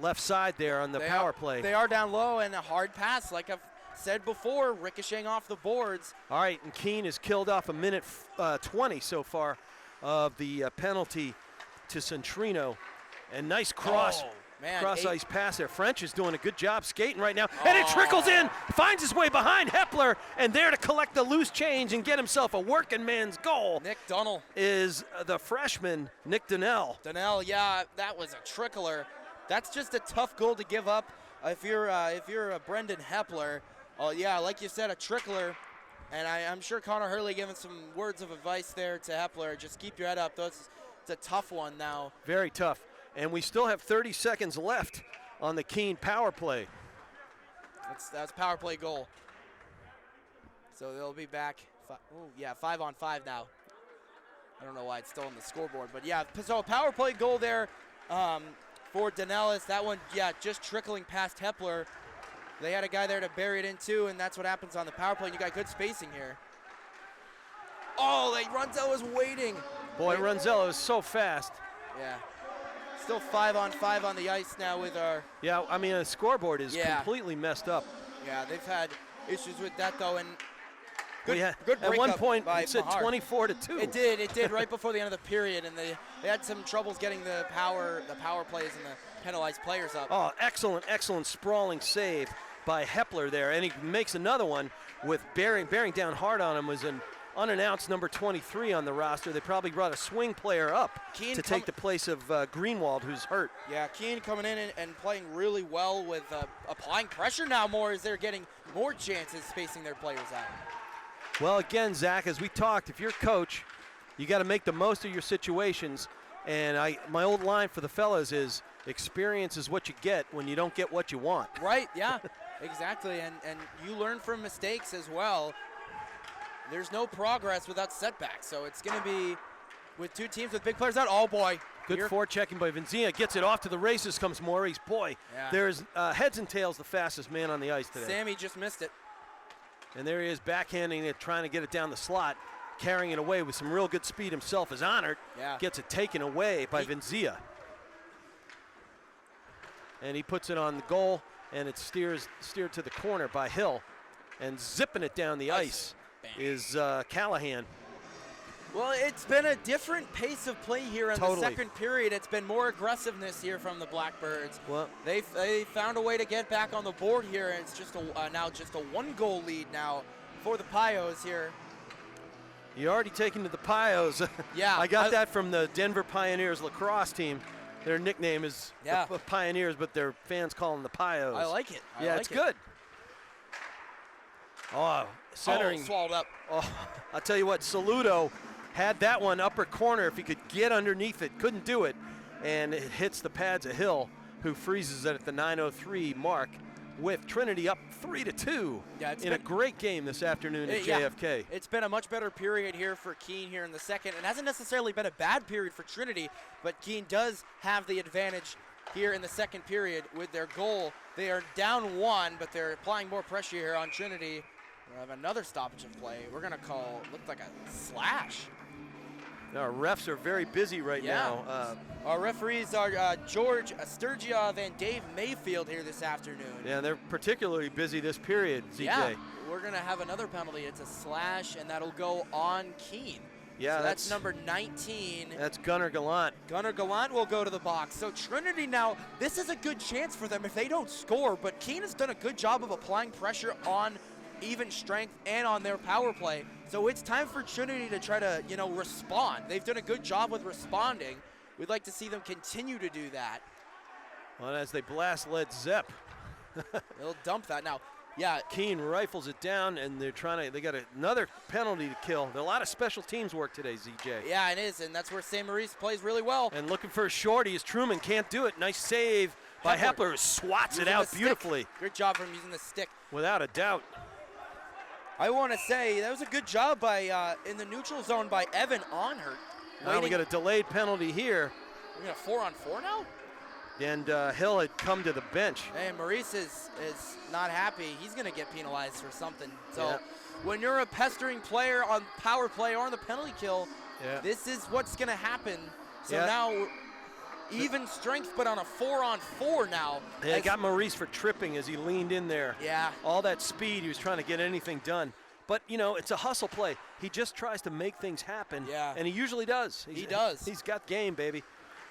left side there on the power play. They are down low, and a hard pass, like I've said before, ricocheting off the boards. All right, and Keene has killed off a minute 20 so far of the penalty to Centrino. And nice cross ice pass there. French is doing a good job skating right now. And it trickles in, finds his way behind Hepler, and there to collect the loose change and get himself a working man's goal. Nick Dunnell. Is the freshman, Nick Donnell. Donnell, yeah, that was a trickler. That's just a tough goal to give up if you're a Brendan Hepler. Oh, yeah, like you said, a trickler. And I'm sure Connor Hurley giving some words of advice there to Hepler. Just keep your head up. It's a tough one now. Very tough. And we still have 30 seconds left on the Keene power play. That's power play goal. So they'll be back. 5-on-5 now. I don't know why it's still on the scoreboard. But, yeah, so a power play goal there for Danellis. That one, just trickling past Hepler. They had a guy there to bury it in too, and that's what happens on the power play. You got good spacing here. Oh, Runzello is waiting. Boy, Runzello is so fast. Yeah. Still 5-on-5 on the ice now with our. Yeah, I mean, the scoreboard is completely messed up. Yeah, they've had issues with that though, and good at one point it said 24-2. It did right before the end of the period, and they had some troubles getting the power plays and the penalized players up. Oh, excellent sprawling save by Hepler there, and he makes another one with bearing down hard on him. Was an unannounced number 23 on the roster. They probably brought a swing player up to take the place of Greenwald, who's hurt. Yeah, Keene coming in and playing really well with applying pressure now more as they're getting more chances spacing their players out. Well, again, Zach, as we talked, if you're a coach, you got to make the most of your situations. And my old line for the fellas is experience is what you get when you don't get what you want. Right, yeah, exactly. And you learn from mistakes as well. There's no progress without setbacks. So it's going to be with two teams with big players out. Oh, boy. Good forechecking by Vinzia. Gets it off to the races comes Maurice. Boy, there's heads and tails the fastest man on the ice today. Sammy just missed it. And there he is backhanding it, trying to get it down the slot. Carrying it away with some real good speed himself is honored. Gets it taken away by Vinzia. And he puts it on the goal, and it's steered to the corner by Hill. And zipping it down the ice is Callahan. Well, it's been a different pace of play here in the second period. It's been more aggressiveness here from the Blackbirds. Well, they found a way to get back on the board here, and it's just now just a one-goal lead now for the Pios here. You already taken to the Pios. Yeah. I got that from the Denver Pioneers lacrosse team. Their nickname is the Pioneers, but their fans call them the Pios. I like it. It's good. Oh, centering. Oh, swallowed up. Oh, I'll tell you what, Saludo had that one upper corner. If he could get underneath it, couldn't do it. And it hits the pads of Hill, who freezes it at the 9:03 mark with Trinity up 3-2 in a great game this afternoon at JFK. It's been a much better period here for Keene here in the second. It hasn't necessarily been a bad period for Trinity, but Keene does have the advantage here in the second period with their goal. They are down one, but they're applying more pressure here on Trinity. We have another stoppage of play. We're going to call, looked like a slash. Our refs are very busy right now. Our referees are George Sturgeon and Dave Mayfield here this afternoon. Yeah, they're particularly busy this period, ZJ. Yeah, we're going to have another penalty. It's a slash, and that'll go on Keene. Yeah, so that's number 19. That's Gunnar Gallant. Gunnar Gallant will go to the box. So Trinity now, this is a good chance for them if they don't score, but Keene has done a good job of applying pressure on even strength and on their power play. So it's time for Trinity to try to, respond. They've done a good job with responding. We'd like to see them continue to do that. Well, as they blast Led Zepp. They'll dump that now. Yeah, Keene rifles it down, and they got another penalty to kill. There's a lot of special teams work today, ZJ. Yeah, it is, and that's where St. Maurice plays really well. And looking for a shorty is Truman, can't do it. Nice save by Hepler, who swats it out beautifully. Good job from using the stick. Without a doubt. I want to say that was a good job by in the neutral zone by Evan Onhert. Now we got a delayed penalty here. We got a 4-on-4 now? And Hill had come to the bench. Hey, Maurice is not happy. He's going to get penalized for something. So when you're a pestering player on power play or on the penalty kill, this is what's going to happen. So now even strength, but on a 4-on-4 now. They got Maurice for tripping as he leaned in there. Yeah. All that speed, he was trying to get anything done. But, it's a hustle play. He just tries to make things happen. Yeah. And he usually does. He does. He's got game, baby.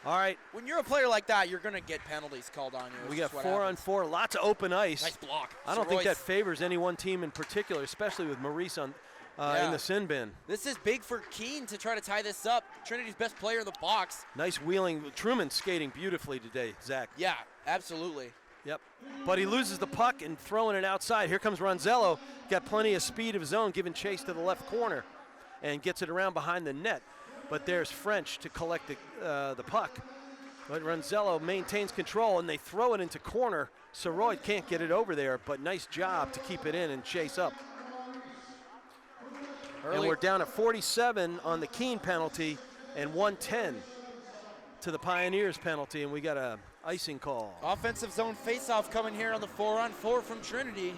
All right. When you're a player like that, you're going to get penalties called on you. We got 4-on-4, lots of open ice. Nice block. I don't think that favors any one team in particular, especially with Maurice on in the sin bin. This is big for Keene to try to tie this up. Trinity's best player in the box. Nice wheeling. Truman skating beautifully today, Zach. Yeah, absolutely. Yep. But he loses the puck and throwing it outside. Here comes Ronzello. Got plenty of speed of his own, giving chase to the left corner and gets it around behind the net. But there's French to collect the puck. But Ronzello maintains control, and they throw it into corner. Soroyd can't get it over there, but nice job to keep it in and chase up. And we're down at 47 on the Keene penalty and 110 to the Pioneers penalty, and we got a icing call. Offensive zone faceoff coming here on the 4-on-4 from Trinity.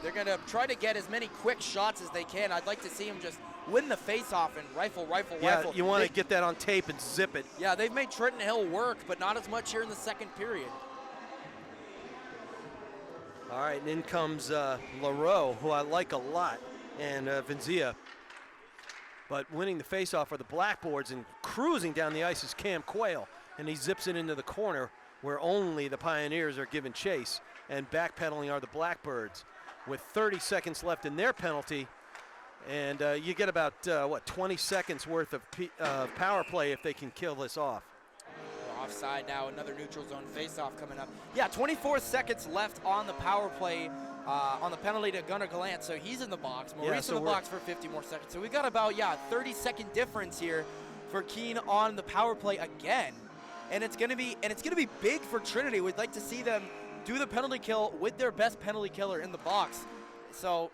They're going to try to get as many quick shots as they can. I'd like to see them just win the faceoff and rifle. Yeah, you want to get that on tape and zip it. Yeah, they've made Trenton Hill work, but not as much here in the second period. All right, and in comes LaRoe, who I like a lot, and Vinzia. But winning the faceoff are the Blackboards, and cruising down the ice is Cam Quayle, and he zips it into the corner where only the Pioneers are given chase, and backpedaling are the Blackbirds with 30 seconds left in their penalty. And you get about, 20 seconds worth of power play if they can kill this off. Offside now, another neutral zone faceoff coming up. Yeah, 24 seconds left on the power play on the penalty to Gunnar Gallant, so he's in the box. Maurice in the box for 50 more seconds. So we got about, 30-second difference here for Keene on the power play again. And it's gonna be big for Trinity. We'd like to see them do the penalty kill with their best penalty killer in the box. So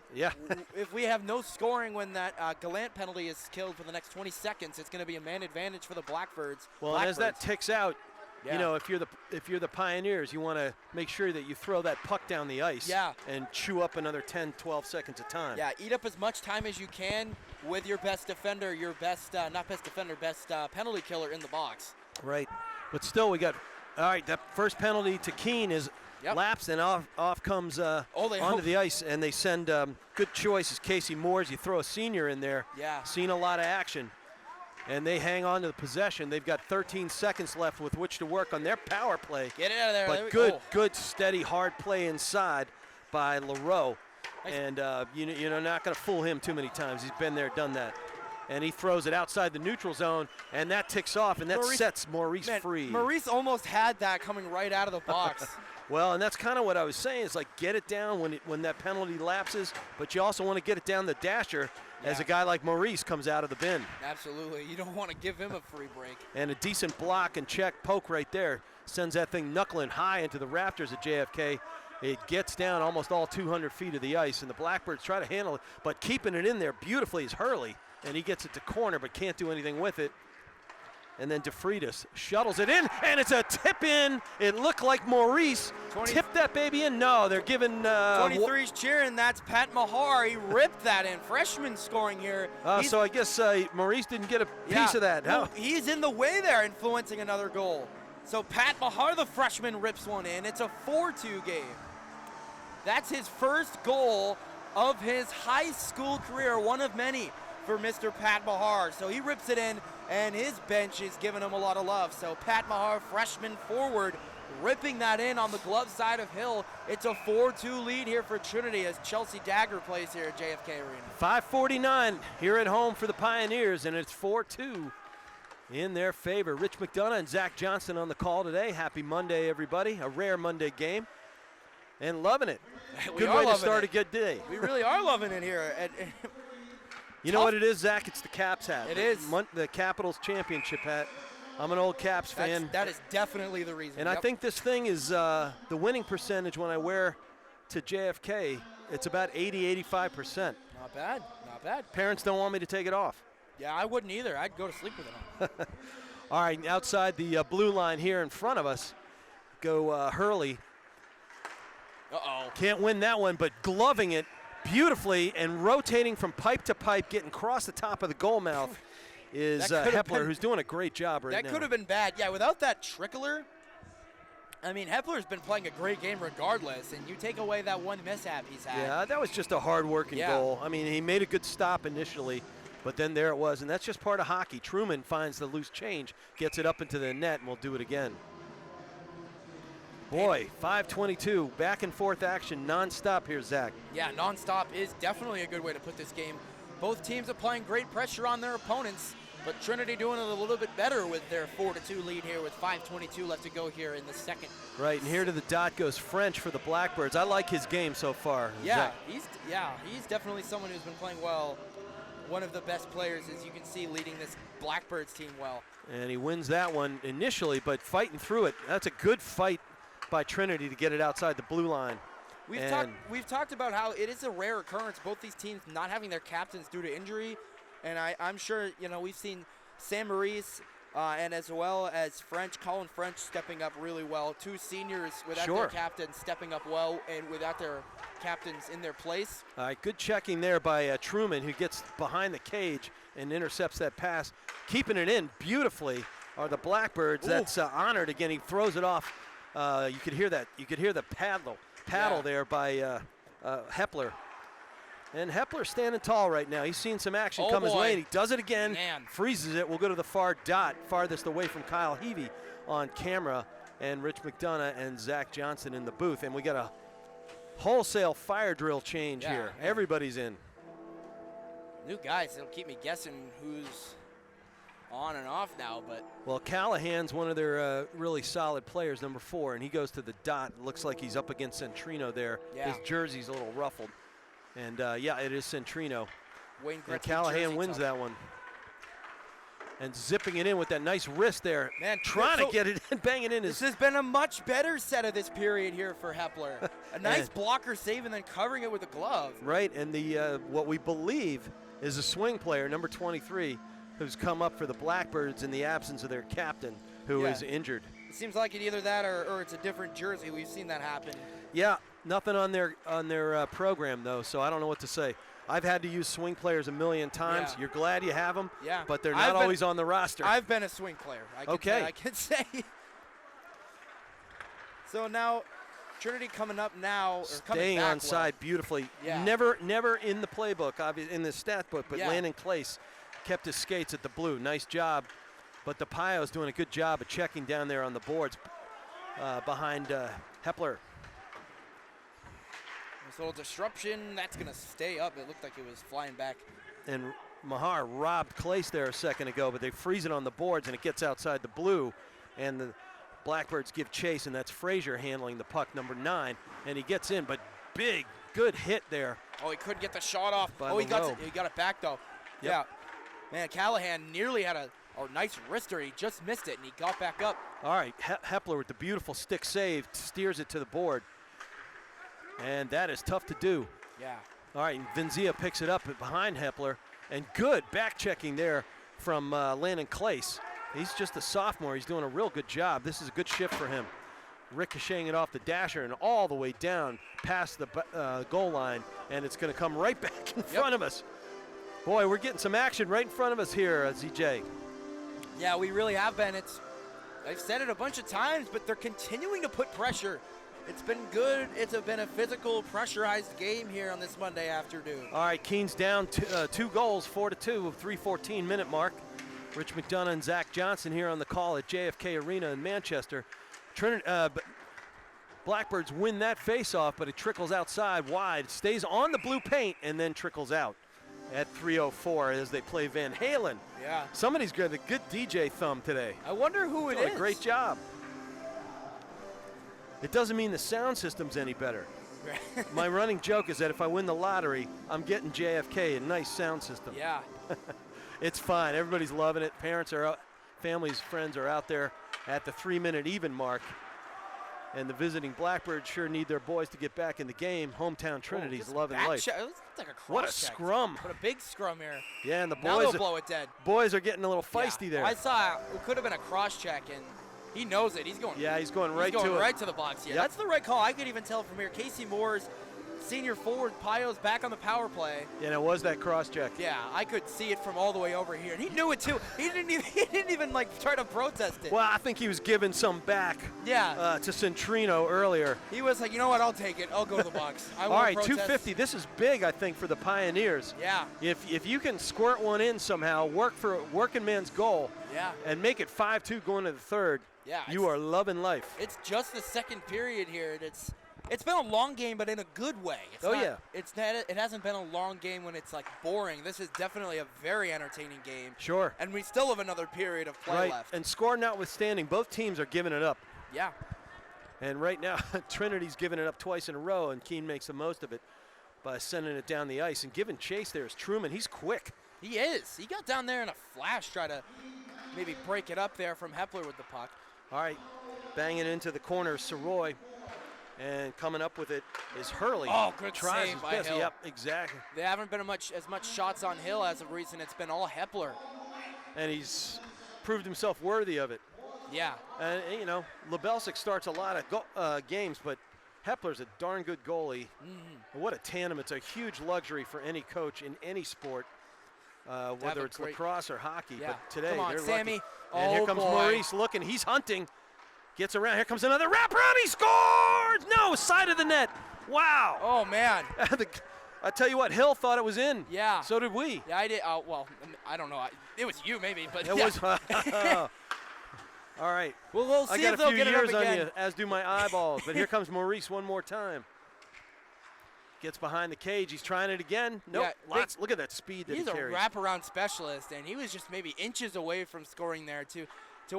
if we have no scoring when that Gallant penalty is killed for the next 20 seconds, it's going to be a man advantage for the Blackbirds. Well, and as that ticks out, if you're the Pioneers, you want to make sure that you throw that puck down the ice and chew up another 10, 12 seconds of time. Yeah, eat up as much time as you can with your best defender, best penalty killer in the box. Right, but still we got, all right, that first penalty to Keene is lapsed, and off comes onto the ice, and they send good choices. Casey Moores, you throw a senior in there. Yeah. Seen a lot of action. And they hang on to the possession. They've got 13 seconds left with which to work on their power play. Get it out of there. But good, steady, hard play inside by LaRoe. Nice. And you're not going to fool him too many times. He's been there, done that. And he throws it outside the neutral zone, and that ticks off, and that sets Maurice free. Maurice almost had that coming right out of the box. Well, and that's kind of what I was saying. Is like get it down when that penalty lapses, but you also want to get it down the dasher as a guy like Maurice comes out of the bin. Absolutely. You don't want to give him a free break. And a decent block and check poke right there sends that thing knuckling high into the rafters at JFK. It gets down almost all 200 feet of the ice, and the Blackbirds try to handle it, but keeping it in there beautifully is Hurley, and he gets it to corner but can't do anything with it. And then DeFreitas shuttles it in, and it's a tip in. It looked like Maurice tipped that baby in. No, they're giving 23's cheering. That's Pat Mahar. He ripped that in. Freshman scoring here. So I guess Maurice didn't get a piece of that. No, he's in the way there, influencing another goal. So Pat Mahar, the freshman, rips one in. It's a 4-2 game. That's his first goal of his high school career, one of many for Mr. Pat Mahar. So he rips it in, and his bench is giving him a lot of love. So Pat Mahar, freshman forward, ripping that in on the glove side of Hill. It's a 4-2 lead here for Trinity as Chelsea Dagger plays here at JFK Arena. 5:49 here at home for the Pioneers, and it's 4-2 in their favor. Rich McDonough and Zach Johnson on the call today. Happy Monday, everybody. A rare Monday game, and loving it. Good way to start a good day. We really are loving it here. You know what it is, Zach? It's the Caps hat. It is. The Capitals championship hat. I'm an old Caps fan. That is definitely the reason. And I think this thing is the winning percentage when I wear to JFK, it's about 80-85%. Not bad, not bad. Parents don't want me to take it off. Yeah, I wouldn't either. I'd go to sleep with it on. All right, outside the blue line here in front of us, go Hurley. Uh-oh. Can't win that one, but gloving it beautifully and rotating from pipe to pipe, getting across the top of the goal mouth is Hepler, who's doing a great job right now. That could have been bad. Yeah, without that trickler, I mean, Hepler's been playing a great game regardless, and you take away that one mishap he's had. Yeah, that was just a hard-working goal. I mean, he made a good stop initially, but then there it was, and that's just part of hockey. Truman finds the loose change, gets it up into the net, and we'll do it again. Boy, 5:22, back and forth action, nonstop here, Zach. Yeah, nonstop is definitely a good way to put this game. Both teams applying great pressure on their opponents, but Trinity doing it a little bit better with their 4-2 lead here with 5:22 left to go here in the second. Right, and here to the dot goes French for the Blackbirds. I like his game so far. Yeah, he's definitely someone who's been playing well. One of the best players, as you can see, leading this Blackbirds team well. And he wins that one initially, but fighting through it. That's a good fight by Trinity to get it outside the blue line. We've talked about how it is a rare occurrence, both these teams not having their captains due to injury. And I'm sure, we've seen Sam Maurice and as well as Colin French stepping up really well. Two seniors without their captains stepping up well and without their captains in their place. All right, good checking there by Truman, who gets behind the cage and intercepts that pass. Keeping it in beautifully are the Blackbirds. Ooh. That's honored again. He throws it off. You could hear that. You could hear the paddle there by Hepler. And Hepler standing tall right now. He's seen some action come his way, and he does it again. Man. Freezes it. We'll go to the far dot, farthest away from Kyle Heavey on camera, and Rich McDonough and Zach Johnson in the booth. And we got a wholesale fire drill change here. Man. Everybody's in. New guys. It'll keep me guessing who's on and off now, but. Well, Callahan's one of their really solid players, number 4, and he goes to the dot. Looks like he's up against Centrino there. Yeah. His jersey's a little ruffled. And, yeah, it is Centrino. Wayne and Callahan wins that one. And zipping it in with that nice wrist there. Man, trying to get it in, bang it in. This has been a much better set of this period here for Hepler. A nice blocker save and then covering it with a glove. Right, and the what we believe is a swing player, number 23, who's come up for the Blackbirds in the absence of their captain, who is injured. It seems like it's either that or it's a different jersey. We've seen that happen. Yeah, nothing on their program, though, so I don't know what to say. I've had to use swing players a million times. Yeah. You're glad you have them, but they're I've not always on the roster. I've been a swing player. I can say. So now, Trinity coming up now. Staying on side beautifully. Yeah. Never in the playbook, obviously, in the stat book, but Landon Clace kept his skates at the blue. Nice job. But the Pio's doing a good job of checking down there on the boards behind Hepler. This little disruption, that's going to stay up. It looked like it was flying back. And Mahar robbed Clace there a second ago, but they freeze it on the boards, and it gets outside the blue. And the Blackbirds give chase, and that's Frazier handling the puck, number 9. And he gets in, but big, good hit there. Oh, he couldn't get the shot off. He got it back, though. Yep. Yeah. Man, Callahan nearly had a nice wrister. He just missed it, and he got back up. All right, Hepler with the beautiful stick save, steers it to the board. And that is tough to do. Yeah. All right, and Vinzia picks it up behind Hepler. And good back checking there from Landon Clace. He's just a sophomore. He's doing a real good job. This is a good shift for him. Ricocheting it off the dasher and all the way down past the goal line, and it's going to come right back in front of us. Boy, we're getting some action right in front of us here, ZJ. Yeah, we really have been. I've said it a bunch of times, but they're continuing to put pressure. It's been good. It's been a physical, pressurized game here on this Monday afternoon. All right, Keene's down 2 goals, 4-2, 3:14 minute mark. Rich McDonough and Zach Johnson here on the call at JFK Arena in Manchester. Blackbirds win that face-off, but it trickles outside wide, stays on the blue paint, and then trickles out at 3:04 as they play Van Halen. Yeah. Somebody's got a good DJ thumb today. I wonder who it Doing is. a great job. It doesn't mean the sound system's any better. My running joke is that if I win the lottery, I'm getting JFK, a nice sound system. Yeah. It's fine. Everybody's loving it. Parents are out, families, friends are out there at the 3-minute even mark. And the visiting Blackbirds sure need their boys to get back in the game. Hometown Trinity's loving life. It looks like a cross What a check. scrum. What a big scrum here. Yeah, and the Now they'll boys, blow it dead. boys are getting a little feisty there. I saw it could have been a cross check, and he knows it. He's going. Yeah, he's going right he's going to right it. to the box. Yeah, Yep. that's the right call. I could even tell from here. Casey Moore's senior forward, Pio's back on the power play. And it was that cross check. Yeah, I could see it from all the way over here, and he knew it too. He didn't even like try to protest it. Well, I think he was giving some back Yeah. to Centrino earlier. He was like, you know what? I'll take it. I'll go to the box. I All won't right, protest. 250. This is big, I think, for the Pioneers. Yeah. If you can squirt one in somehow, work for a working man's goal, Yeah. and make it 5-2 going to the third, Yeah, you are loving life. It's just the second period here. It's been a long game, but in a good way. It's not, yeah. It hasn't been a long game when it's like boring. This is definitely a very entertaining game. Sure. And we still have another period of play Right, left. and score notwithstanding, both teams are giving it up. Yeah. And right now, Trinity's giving it up twice in a row, and Keene makes the most of it by sending it down the ice. And giving chase there is Truman. He's quick. He is. He got down there in a flash, try to maybe break it up there from Hepler with the puck. All right, banging into the corner, Soroy. And coming up with it is Hurley. Oh, good Tries save his by best. Hill. Yep, exactly. They haven't been as much shots on Hill as of recent. It's been all Hepler. And he's proved himself worthy of it. Yeah. And, you know, Lebelsic starts a lot of games, but Hepler's a darn good goalie. Mm-hmm. What a tandem. It's a huge luxury for any coach in any sport, whether a it's great- lacrosse or hockey. Yeah. But today, Come on, they're Sammy. lucky. And here Oh, comes boy. Maurice looking. He's hunting. Gets around. Here comes another wraparound. He scores! No, side of the net. Wow. Oh, man. I tell you what, Hill thought it was in. Yeah. So did we. Yeah, I did. Well, I don't know. It was you, maybe, but It yeah. was. All right. We'll see I got if a they'll few get it up years on again. you, as do my eyeballs. But here comes Maurice one more time. Gets behind the cage. He's trying it again. Nope. Yeah, Lots. Look at that speed that He's he a carries. wraparound specialist, and he was just maybe inches away from scoring there to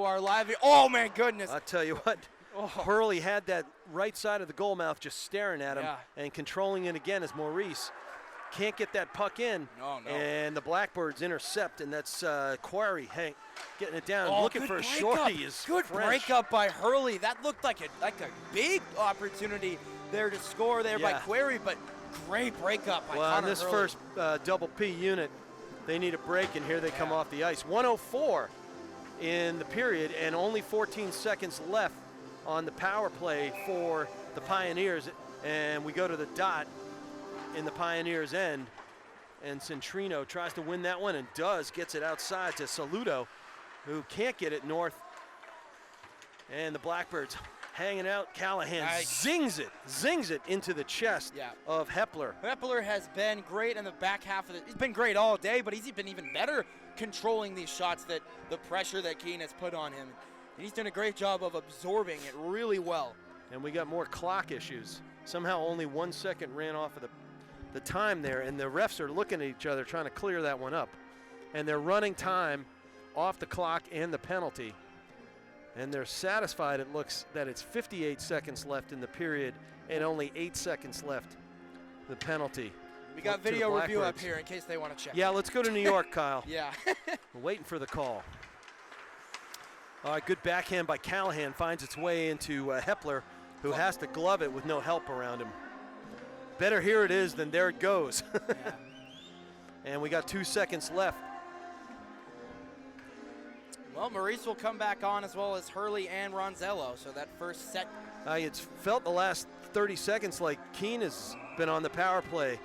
our live. Oh, my goodness. I'll tell you what. Oh. Hurley had that right side of the goal mouth just staring at him Yeah. and controlling it again as Maurice can't get that puck in. No. And the Blackbirds intercept, and that's Quarry getting it down. Oh, Looking good for a breakup. shorty is Good French. breakup by Hurley. That looked like a big opportunity there to score there by Yeah. Quarry, but great breakup by Well, in Connor this Hurley. first double P unit, they need a break, and here they come Yeah. off the ice. 1:04 in the period, and only 14 seconds left on the power play for the Pioneers. And we go to the dot in the Pioneers' end, and Centrino tries to win that one and does, gets it outside to Saludo, who can't get it north. And the Blackbirds hanging out. Callahan Nice. zings it into the chest Yeah. of Hepler. Hepler has been great in the back half of he's been great all day, but he's been even better controlling these shots, that the pressure that Keene has put on him. And he's done a great job of absorbing it really well. And we got more clock issues. Somehow only 1 second ran off of the time there, and the refs are looking at each other trying to clear that one up. And they're running time off the clock and the penalty. And they're satisfied, it looks, that it's 58 seconds left in the period and only 8 seconds left the penalty. We got to the video review up Blackbirds. here in case they want to check. Yeah, let's go to New York, Kyle. Yeah. We're waiting for the call. All right, good backhand by Callahan, finds its way into Hepler, who has to glove it with no help around him. Better here it is than there it goes. Yeah. And we got 2 seconds left. Well, Maurice will come back on as well as Hurley and Ronzello. So that first set. It's felt the last 30 seconds like Keene has been on the power play.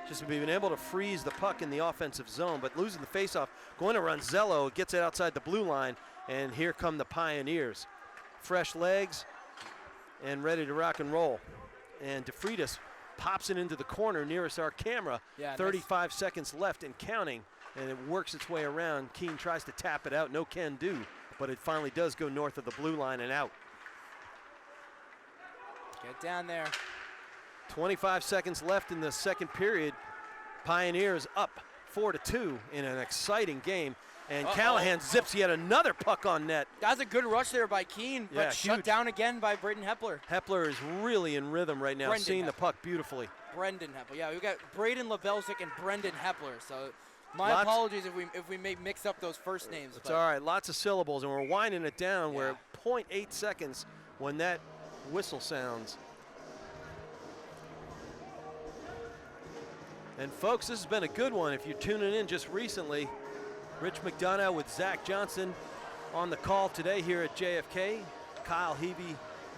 Just being able to freeze the puck in the offensive zone, but losing the faceoff, going to Ronzello, gets it outside the blue line, and here come the Pioneers. Fresh legs and ready to rock and roll. And DeFreitas pops it into the corner nearest our camera. Yeah, 35 seconds left and counting, and it works its way around. Keene tries to tap it out, no can do, but it finally does go north of the blue line and out. Get down there. 25 seconds left in the second period. Pioneers up 4-2 in an exciting game. And Callahan zips yet another puck on net. That's a good rush there by Keene, but shut huge. down again by Braden Hepler. Hepler is really in rhythm right now, seeing the puck beautifully. Brendan Hepler. Yeah, we've got Braden Lebelzik and Brendan Hepler. So my apologies if we may mix up those first names. It's all right. Lots of syllables, and we're winding it down. We're at 0.8 seconds when that whistle sounds. And folks, this has been a good one. If you're tuning in just recently, Rich McDonough with Zach Johnson on the call today here at JFK. Kyle Heavey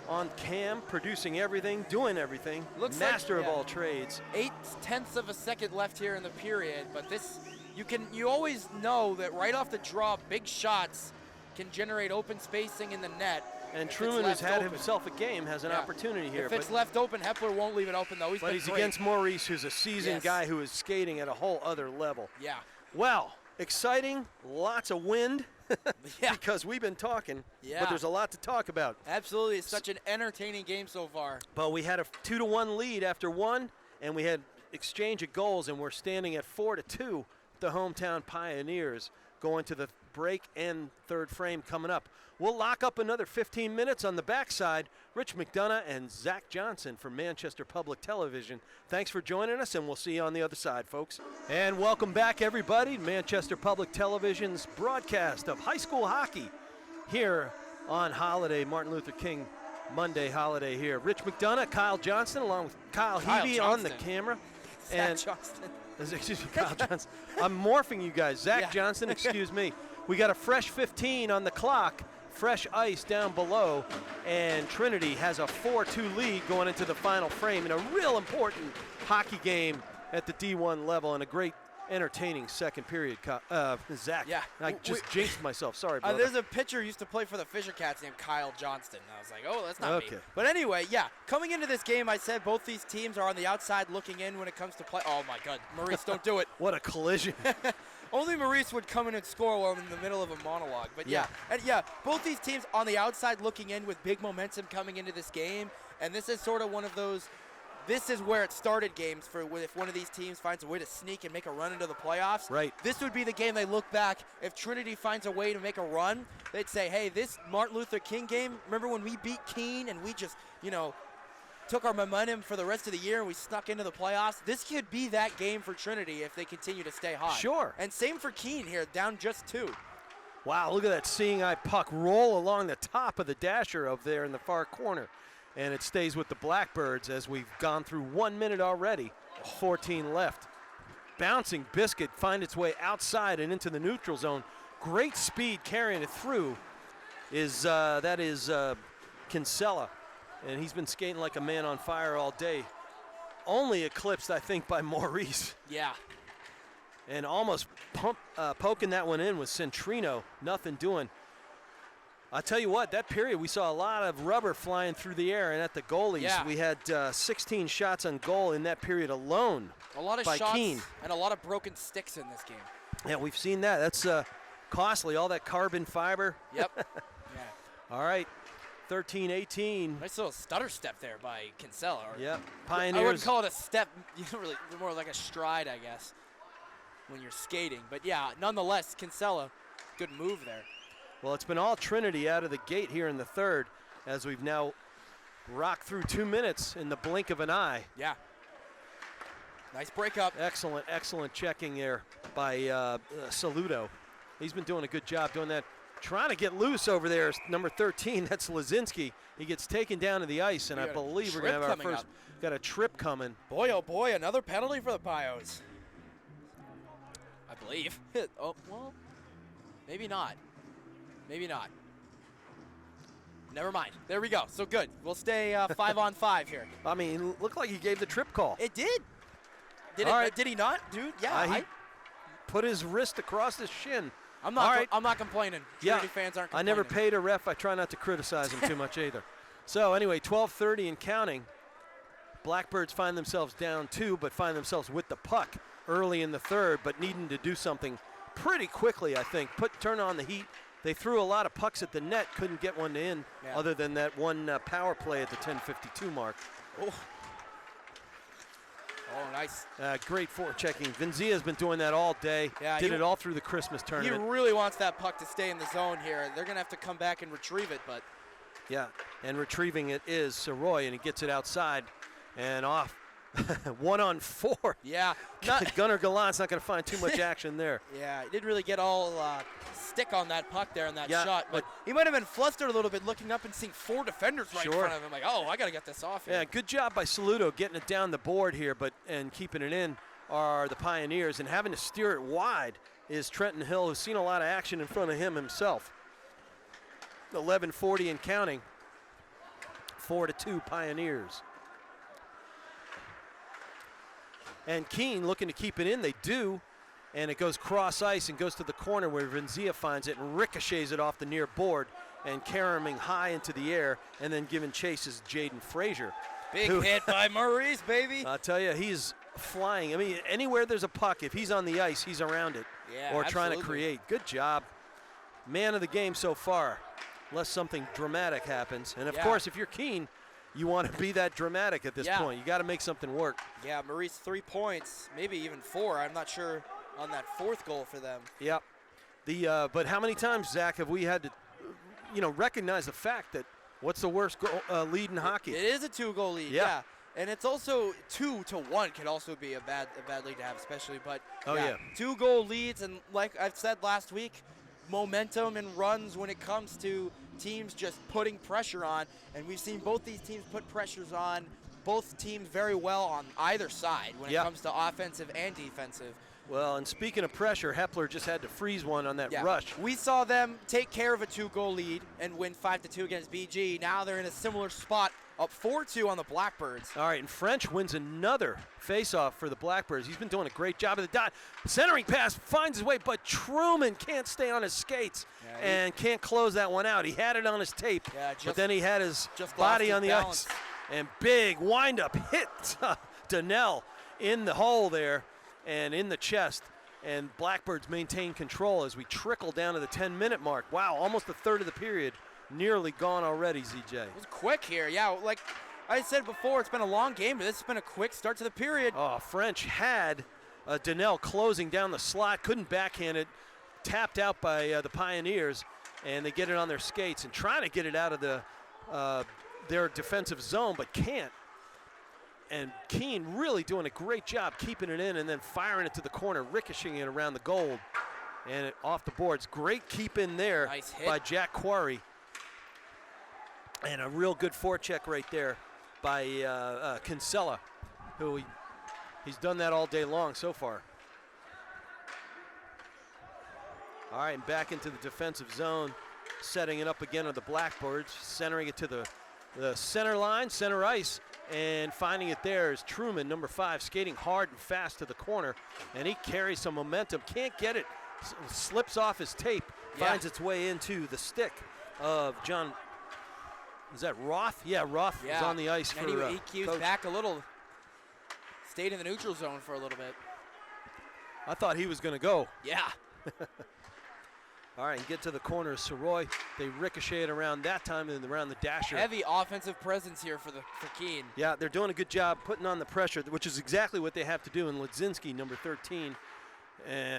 on cam, producing everything, doing everything. Master of all trades. 0.8 of a second left here in the period, but this, you always know that right off the draw, big shots can generate open spacing in the net. And Truman, who's had himself a game, has an opportunity here. If it's left open, Hepler won't leave it open, though. He's against Maurice, who's a seasoned guy who is skating at a whole other level. Yeah. Well, exciting, lots of wind, because we've been talking, but there's a lot to talk about. Absolutely. It's such an entertaining game so far. But we had a 2-1 lead after one, and we had exchange of goals, and we're standing at 4-2, the hometown Pioneers, going to the break and third frame coming up. We'll lock up another 15 minutes on the backside. Rich McDonough and Zach Johnson from Manchester Public Television. Thanks for joining us, and we'll see you on the other side, folks. And welcome back, everybody, to Manchester Public Television's broadcast of high school hockey here on holiday, Martin Luther King Monday holiday here. Rich McDonough, Kyle Johnston, along with Kyle Heavey on the camera. Zach Johnston. Excuse me, Kyle Johnston. I'm morphing you guys. Zach Johnson, excuse me. We got a fresh 15 on the clock. Fresh ice down below, and Trinity has a 4-2 lead going into the final frame in a real important hockey game at the D1 level, and a great, entertaining second period. Zach, I just jinxed myself. Sorry, brother. There's a pitcher who used to play for the Fisher Cats named Kyle Johnston. I was like, oh, that's not me. But anyway, coming into this game, I said both these teams are on the outside looking in when it comes to play. Oh, my God. Maurice, don't do it. What a collision. Only Maurice would come in and score while I'm in the middle of a monologue. But both these teams on the outside looking in with big momentum coming into this game. And this is sort of one of those, this is where it started games for if one of these teams finds a way to sneak and make a run into the playoffs. Right. This would be the game they look back. If Trinity finds a way to make a run, they'd say, hey, this Martin Luther King game, remember when we beat Keene and we just, took our momentum for the rest of the year and we snuck into the playoffs? This could be that game for Trinity if they continue to stay hot. Sure. And same for Keene here, down just 2. Wow, look at that seeing eye puck roll along the top of the dasher up there in the far corner. And it stays with the Blackbirds as we've gone through 1 minute already, 14 left. Bouncing biscuit find its way outside and into the neutral zone. Great speed carrying it through is Kinsella. And he's been skating like a man on fire all day. Only eclipsed, I think, by Maurice. Yeah. And almost poking that one in with Centrino. Nothing doing. I'll tell you what, that period we saw a lot of rubber flying through the air, and at the goalies, we had 16 shots on goal in that period alone. A lot of by shots Keene. And a lot of broken sticks in this game. Yeah, we've seen that. That's costly, all that carbon fiber. Yep. All right. 13-18. Nice little stutter step there by Kinsella. Pioneers. I wouldn't call it a step, really more like a stride, I guess, when you're skating. But nonetheless, Kinsella, good move there. Well, it's been all Trinity out of the gate here in the third as we've now rocked through 2 minutes in the blink of an eye. Yeah. Nice breakup. Excellent checking there by Saludo. He's been doing a good job doing that. Trying to get loose over there is number 13. That's Lazinski. He gets taken down to the ice, and I believe we're going to have our first. Got a trip coming. Boy, oh boy, another penalty for the Pios. I believe. Oh, well, maybe not. Maybe not. Never mind. There we go. So good. We'll stay 5-on-5 here. I mean, looked like he gave the trip call. It did. All right. Did he not, dude? Yeah. He put his wrist across his shin. I'm not. All right. I'm not complaining. Trinity fans aren't complaining. I never paid a ref. I try not to criticize him too much either. So anyway, 12:30 and counting. Blackbirds find themselves down 2, but find themselves with the puck early in the third, but needing to do something pretty quickly, I think. Turn on the heat. They threw a lot of pucks at the net, couldn't get one in, other than that one power play at the 10:52 mark. Oh, nice. Great forechecking. Vinzia has been doing that all day. Yeah, Did it all through the Christmas tournament. He really wants that puck to stay in the zone here. They're going to have to come back and retrieve it, but. Yeah, and retrieving it is Soroy, and he gets it outside and off. 1-on-4. Yeah. Gunnar Gallant's not going to find too much action there. Yeah, he didn't really get all stick on that puck there in that shot, but but he might have been flustered a little bit looking up and seeing 4 defenders right in front of him. Like, oh, I got to get this off here. Yeah, good job by Saludo getting it down the board here, and keeping it in are the Pioneers, and having to steer it wide is Trenton Hill, who's seen a lot of action in front of him himself. 11:40 and counting. 4-2 Pioneers. And Keene looking to keep it in. They do. And it goes cross ice and goes to the corner where Vinzia finds it and ricochets it off the near board and caroming high into the air, and then giving chase is Jaden Frazier. Big hit by Maurice, baby. I'll tell you, he's flying. I mean, anywhere there's a puck, if he's on the ice, he's around it or trying to create. Good job. Man of the game so far, unless something dramatic happens. And, of course, if you're Keene, you want to be that dramatic at this point. You got to make something work. Yeah, Maurice 3 points, maybe even 4. I'm not sure on that 4th goal for them. Yep. But how many times, Zach, have we had to, recognize the fact that what's the worst lead in hockey? It is a 2-goal lead. Yeah. And it's also 2-1 can also be a bad lead to have, especially. But 2-goal leads, and like I've said last week, momentum and runs when it comes to teams just putting pressure on, and we've seen both these teams put pressures on both teams very well on either side when it comes to offensive and defensive. Well, and speaking of pressure, Hepler just had to freeze one on that rush. We saw them take care of a 2-goal lead and win 5-2 against BG. Now they're in a similar spot, up 4-2 on the Blackbirds. All right, and French wins another faceoff for the Blackbirds. He's been doing a great job at the dot. Centering pass finds his way, but Truman can't stay on his skates and can't close that one out. He had it on his tape, but then he had his body on the ice. And big windup hit Donnell in the hole there and in the chest. And Blackbirds maintain control as we trickle down to the 10-minute mark. Wow, almost a third of the period nearly gone already, ZJ. It was quick here. Yeah, like I said before, it's been a long game, but this has been a quick start to the period. Oh, French had Donnell closing down the slot, couldn't backhand it, tapped out by the Pioneers, and they get it on their skates and trying to get it out of their defensive zone, but can't. And Keene really doing a great job keeping it in and then firing it to the corner, ricocheting it around the goal and off the boards. Great keep in there by Jack Quarry. And a real good forecheck right there by Kinsella, who he's done that all day long so far. All right, and back into the defensive zone, setting it up again on the Blackbirds, centering it to the center line, center ice, and finding it there is Truman, number 5, skating hard and fast to the corner, and he carries some momentum, can't get it, slips off his tape, finds its way into the stick of John. Is that Roth? Yeah, Roth is on the ice for he cues back a little. Stayed in the neutral zone for a little bit. I thought he was going to go. Yeah. All right, and get to the corner of Soroy. They ricochet it around that time and around the dasher. Heavy offensive presence here for Keene. Yeah, they're doing a good job putting on the pressure, which is exactly what they have to do. And Ledzinski, number 13,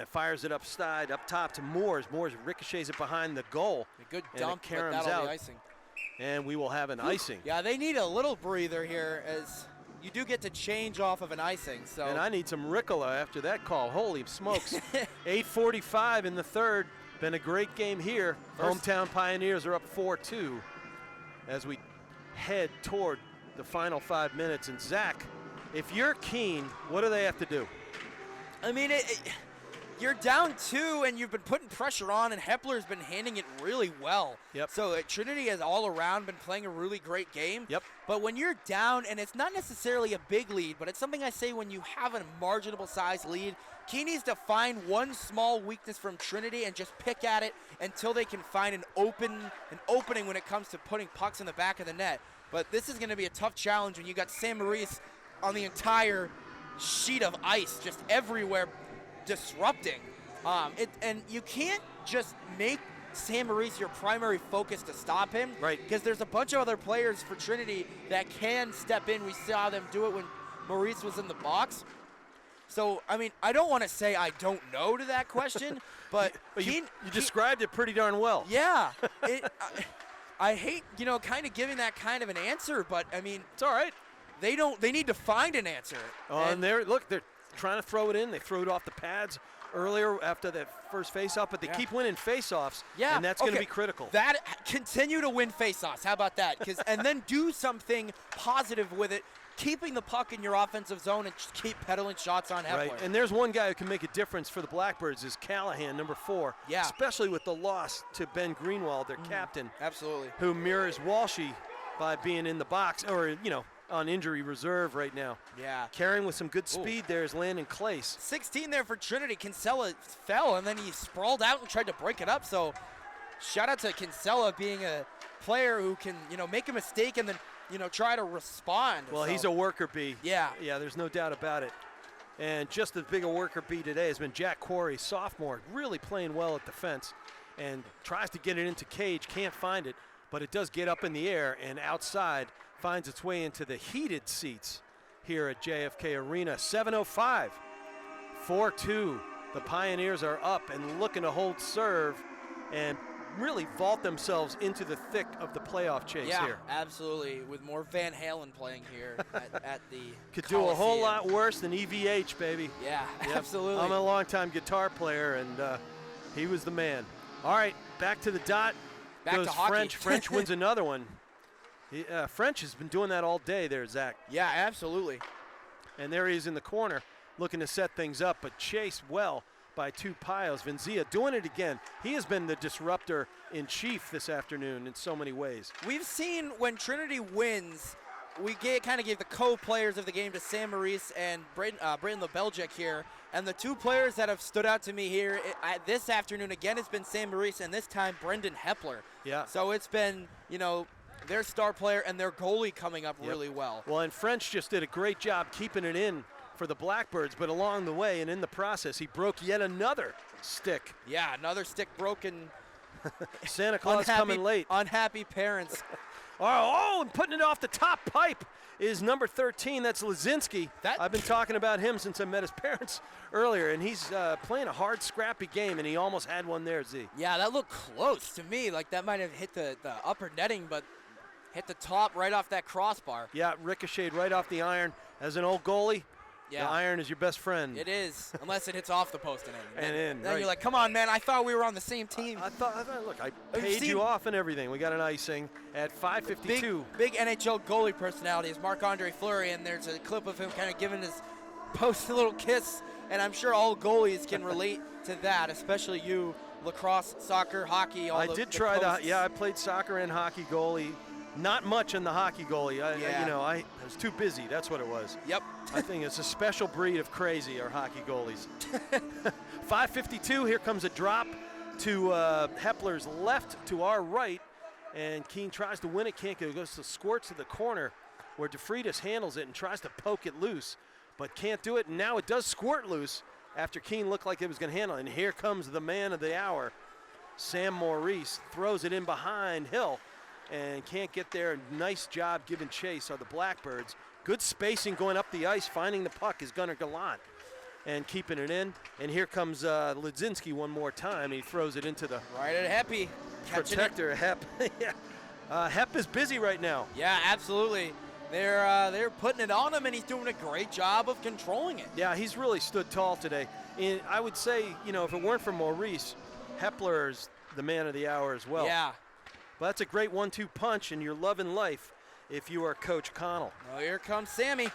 fires it upside, up top to Moores. Moores ricochets it behind the goal. A good dump, but that'll be icing. And we will have an icing. Yeah, they need a little breather here as you do get to change off of an icing. So. And I need some Ricola after that call. Holy smokes. 8:45 in the third. Been a great game here. Hometown Pioneers are up 4-2 as we head toward the final 5 minutes. And Zach, if you're Keene, what do they have to do? I mean, you're down 2 and you've been putting pressure on, and Hepler's been handling it really well. Yep. So Trinity has all around been playing a really great game. Yep. But when you're down, and it's not necessarily a big lead, but it's something I say when you have a marginable size lead, Keene needs to find one small weakness from Trinity and just pick at it until they can find an opening when it comes to putting pucks in the back of the net. But this is going to be a tough challenge when you got Sam Maurice on the entire sheet of ice, just everywhere, disrupting. And you can't just make Sam Maurice your primary focus to stop him. Right. Because there's a bunch of other players for Trinity that can step in. We saw them do it when Maurice was in the box. So, I mean, I don't want to say I don't know to that question, but you described it pretty darn well. Yeah. I hate, kind of giving that kind of an answer, but, I mean, It's all right. they need to find an answer. And they're trying to throw it in. They threw it off the pads earlier after that first face-off, but they keep winning face-offs, Yeah, and that's going to be critical. Continue to win face-offs. How about that? And then do something positive with it, keeping the puck in your offensive zone and just keep pedaling shots on Hepler. Right, and there's one guy who can make a difference for the Blackbirds is Callahan, number 4. Yeah. Especially with the loss to Ben Greenwald, their captain, Absolutely. who mirrors Walshy by being in the box or, on injury reserve right now. Yeah. Carrying with some good speed there is Landon Clace. 16 there for Trinity. Kinsella fell, and then he sprawled out and tried to break it up. So shout out to Kinsella being a player who can, make a mistake and then, try to respond. Well, So, he's a worker bee. Yeah. Yeah, there's no doubt about it. And just as big a worker bee today has been Jack Quarry, sophomore, really playing well at defense and tries to get it into cage, can't find it, but it does get up in the air and outside, finds its way into the heated seats here at JFK Arena. 7:05, 4-2. The Pioneers are up and looking to hold serve and really vault themselves into the thick of the playoff chase here. Absolutely. With more Van Halen playing here at the Could do a whole Coliseum. lot worse than EVH, baby. Yeah, Yep. absolutely. I'm a longtime guitar player, and he was the man. All right, back to the dot. Back goes to hockey. French. French wins another one. French has been doing that all day there, Zach. Yeah, absolutely. And there he is in the corner looking to set things up, but chased well by 2 piles. Vinzia doing it again. He has been the disruptor in chief this afternoon in so many ways. We've seen when Trinity wins, we kind of gave the co-players of the game to Sam Maurice and Brayden LeBelgic here. And the 2 players that have stood out to me here this afternoon, again, it's been Sam Maurice, and this time Brendan Hepler. Yeah. So it's been, their star player and their goalie coming up really well. Well, and French just did a great job keeping it in for the Blackbirds, but along the way and in the process, he broke yet another stick. Yeah, another stick broken. Santa Claus coming late. Unhappy parents. And putting it off the top pipe is number 13. That's Lazinski. I've been talking about him since I met his parents earlier, and he's playing a hard, scrappy game, and he almost had one there, Z. Yeah, that looked close to me. Like that might have hit the upper netting, but hit the top right off that crossbar. Yeah, ricocheted right off the iron. As an old goalie, Yeah. the iron is your best friend. It is, unless it hits off the post and in. And then right. you're like, come on, man, I thought we were on the same team. I thought, look, I We've paid seen- you off and everything. We got an icing at 5:52. Big NHL goalie personality is Marc-Andre Fleury, and there's a clip of him kind of giving his post a little kiss, and I'm sure all goalies can relate to that, especially you, lacrosse, soccer, hockey, all I the did the try posts. that. Yeah, I played soccer and hockey goalie. Not much in the hockey goalie. I was too busy. That's what it was. Yep. I think it's a special breed of crazy, our hockey goalies. 5:52, here comes a drop to Hepler's left to our right, and Keene tries to win it, can't get it. Goes to squirt to the corner where DeFreitas handles it and tries to poke it loose, but can't do it, and now it does squirt loose after Keene looked like it was going to handle it, and here comes the man of the hour. Sam Maurice throws it in behind Hill and can't get there. Nice job giving chase are the Blackbirds. Good spacing going up the ice, finding the puck is Gunnar Gallant and keeping it in. And here comes Ledzinski one more time. He throws it into the Right at Heppy. Catching it. protector, Hep. Yeah. Hep is busy right now. Yeah, absolutely. They're putting it on him, and he's doing a great job of controlling it. Yeah, he's really stood tall today. And I would say, if it weren't for Maurice, Hepler's the man of the hour as well. Yeah. But that's a great 1-2 punch, and you're loving life if you are Coach Connell. Well, here comes Sammy,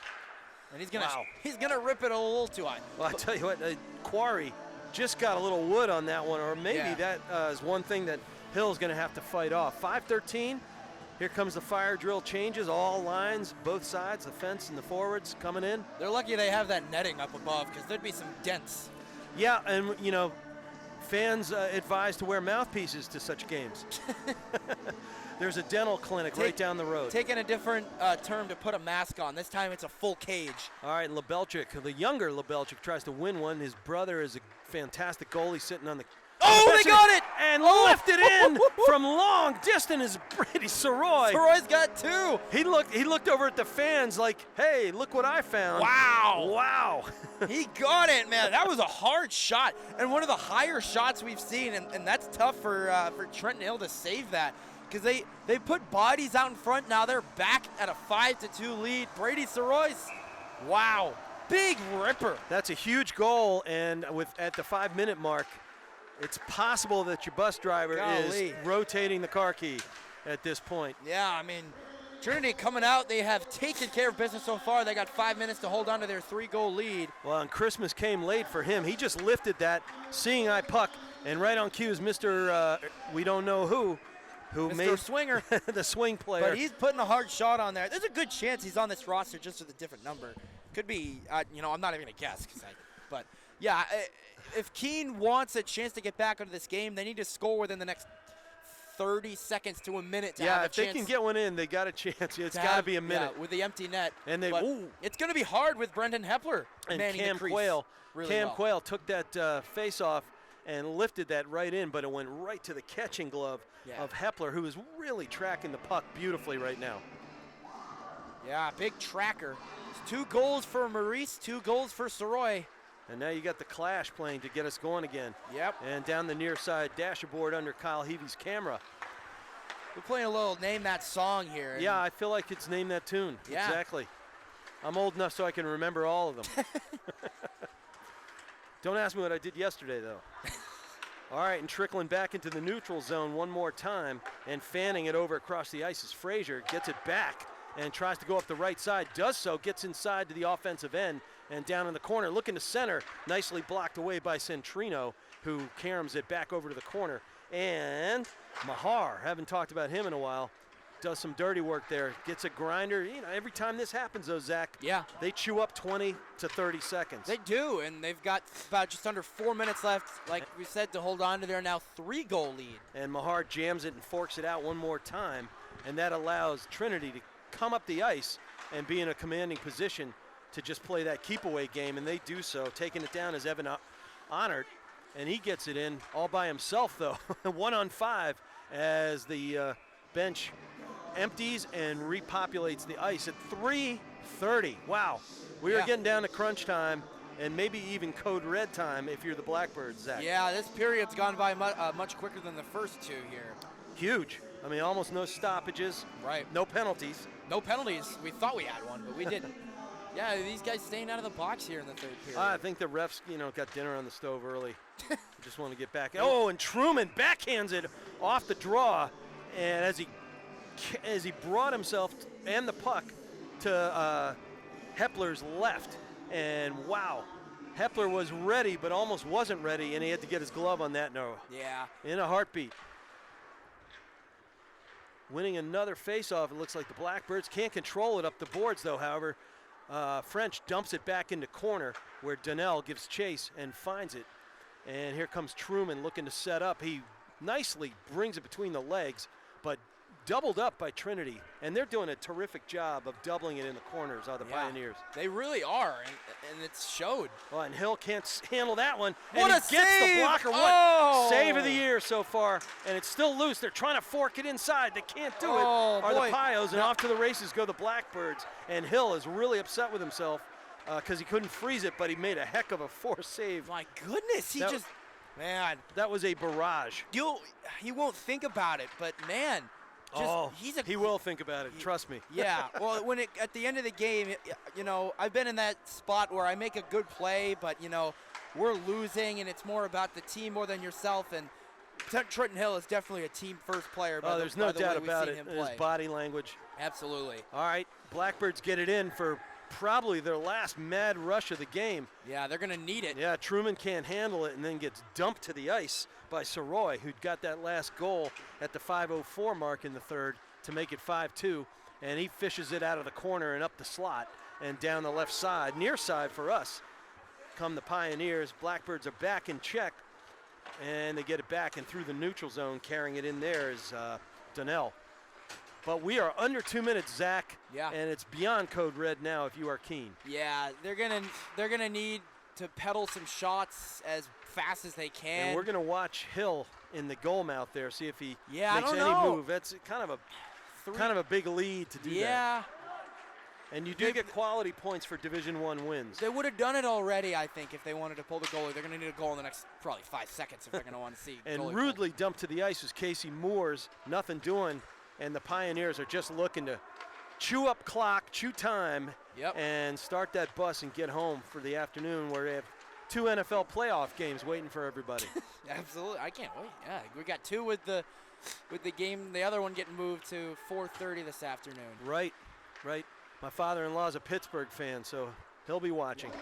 and he's gonna Wow. rip it a little too high. Well, I tell you what, Quarry just got a little wood on that one, or maybe Yeah. that is one thing that Hill's going to have to fight off. 5:13. Here comes the fire drill changes, all lines, both sides, the fence and the forwards coming in. They're lucky they have that netting up above because there'd be some dents. Yeah, and you know, fans advised to wear mouthpieces to such games. There's a dental clinic right down the road. Taking a different term to put a mask on. This time it's a full cage. All right, Lebelchik, the younger Lebelchik, tries to win one. His brother is a fantastic goalie sitting on the. Oh, they got it! And lifted in from long distance is Brady Soroy. Soroy's got 2. He looked over at the fans like, hey, look what I found. Wow. Wow. He got it, man. That was a hard shot and one of the higher shots we've seen, and that's tough for Trenton Hill to save that because they put bodies out in front. Now they're back at a 5-2 lead. Brady Soroy's, wow, big ripper. That's a huge goal, and at the 5-minute mark, it's possible that your bus driver is rotating the car key at this point. Yeah, I mean, Trinity coming out, they have taken care of business so far. They got 5 minutes to hold on to their 3-goal lead. Well, and Christmas came late for him. He just lifted that seeing eye puck, and right on cue is Mr. We don't know who Mr. made Swinger. the swing player. But he's putting a hard shot on there. There's a good chance he's on this roster just with a different number. Could be, I'm not even going to guess. But, yeah, if Keene wants a chance to get back into this game, they need to score within the next 30 seconds to a minute to have a if chance. they can get one in, they got a chance. It's got to be a minute. Yeah, with the empty net. And they, it's going to be hard with Brendan Hepler and manning Cam the crease Quayle. really Cam well. Quayle took that face-off and lifted that right in, but it went right to the catching glove of Hepler, who is really tracking the puck beautifully right now. Yeah, big tracker. It's 2 goals for Maurice, 2 goals for Soroy. And now you got the clash playing to get us going again. Yep. And down the near side dasherboard under Kyle Heavey's camera. We're playing a little Name That Song here. Yeah, I feel like it's Name That Tune. Yeah. Exactly. I'm old enough so I can remember all of them. Don't ask me what I did yesterday, though. All right, and trickling back into the neutral zone one more time and fanning it over across the ice is Frazier. Gets it back and tries to go up the right side. Does so, gets inside to the offensive end and down in the corner. Looking to center, nicely blocked away by Centrino, who caroms it back over to the corner. And Mahar, haven't talked about him in a while, does some dirty work there. Gets a grinder. You know, every time this happens, though, Zach, they chew up 20 to 30 seconds. They do, and they've got about just under 4 minutes left, like we said, to hold on to their now 3-goal lead. And Mahar jams it and forks it out one more time, and that allows Trinity to come up the ice and be in a commanding position to just play that keep-away game, and they do so. Taking it down is Evan Honored, and he gets it in all by himself, though. 1-on-5 as the bench empties and repopulates the ice at 3:30. Wow. We are getting down to crunch time and maybe even code red time if you're the Blackbirds, Zach. Yeah, this period's gone by much quicker than the first 2 here. Huge. I mean, almost no stoppages. Right. No penalties. No penalties. We thought we had one, but we didn't. Yeah, these guys staying out of the box here in the 3rd period. I think the refs, got dinner on the stove early. Just want to get back. Oh, and Truman backhands it off the draw, and as he brought himself and the puck to Hepler's left, and wow, Hepler was ready but almost wasn't ready, and he had to get his glove on that Noah. Yeah. In a heartbeat. Winning another faceoff. It looks like the Blackbirds can't control it up the boards, though. However, French dumps it back into corner where Donnell gives chase and finds it. And here comes Truman looking to set up. He nicely brings it between the legs, but doubled up by Trinity. And they're doing a terrific job of doubling it in the corners, are the Pioneers. They really are, and it's showed. Well, and Hill can't handle that one. What and a he gets save! the blocker. Oh! What save of the year so far, and it's still loose. They're trying to fork it inside. They can't do it. Are boy. The Pios, and off to the races go the Blackbirds. And Hill is really upset with himself because he couldn't freeze it, but he made a heck of a force save. My goodness, man. That was a barrage. He won't think about it, but man. He will think about it. Trust me. Yeah. Well, at the end of the game, I've been in that spot where I make a good play, but we're losing, and it's more about the team more than yourself. And Trenton Hill is definitely a team first player. There's no doubt about it. His body language. Absolutely. All right, Blackbirds get it in for probably their last mad rush of the game. Yeah, they're going to need it. Yeah, Truman can't handle it and then gets dumped to the ice by Soroy, who'd got that last goal at the 5:04 mark in the third to make it 5-2. And he fishes it out of the corner and up the slot and down the left side, near side for us. Come the Pioneers. Blackbirds are back in check, and they get it back and through the neutral zone. Carrying it in there is Donnell. But we are under 2 minutes, Zach. Yeah. And it's beyond code red now if you are Keene. Yeah, they're gonna need to pedal some shots as fast as they can. And we're gonna watch Hill in the goal mouth there, see if he Yeah, I makes don't any know. move. That's kind of a big lead to do that. Yeah, And you do get quality points for Division I wins. they would have done it already, I think, if they wanted to pull the goalie. They're gonna need a goal in the next probably 5 seconds if they're gonna want to see. And goalie rudely dumped to the ice was Casey Moores, nothing doing, and the Pioneers are just looking to chew up clock, chew time, Yep. and start that bus and get home for the afternoon where they have 2 NFL playoff games waiting for everybody. Absolutely, I can't wait. Yeah, we got 2 with the game. The other one getting moved to 4:30 this afternoon. Right. My father-in-law's a Pittsburgh fan, so he'll be watching.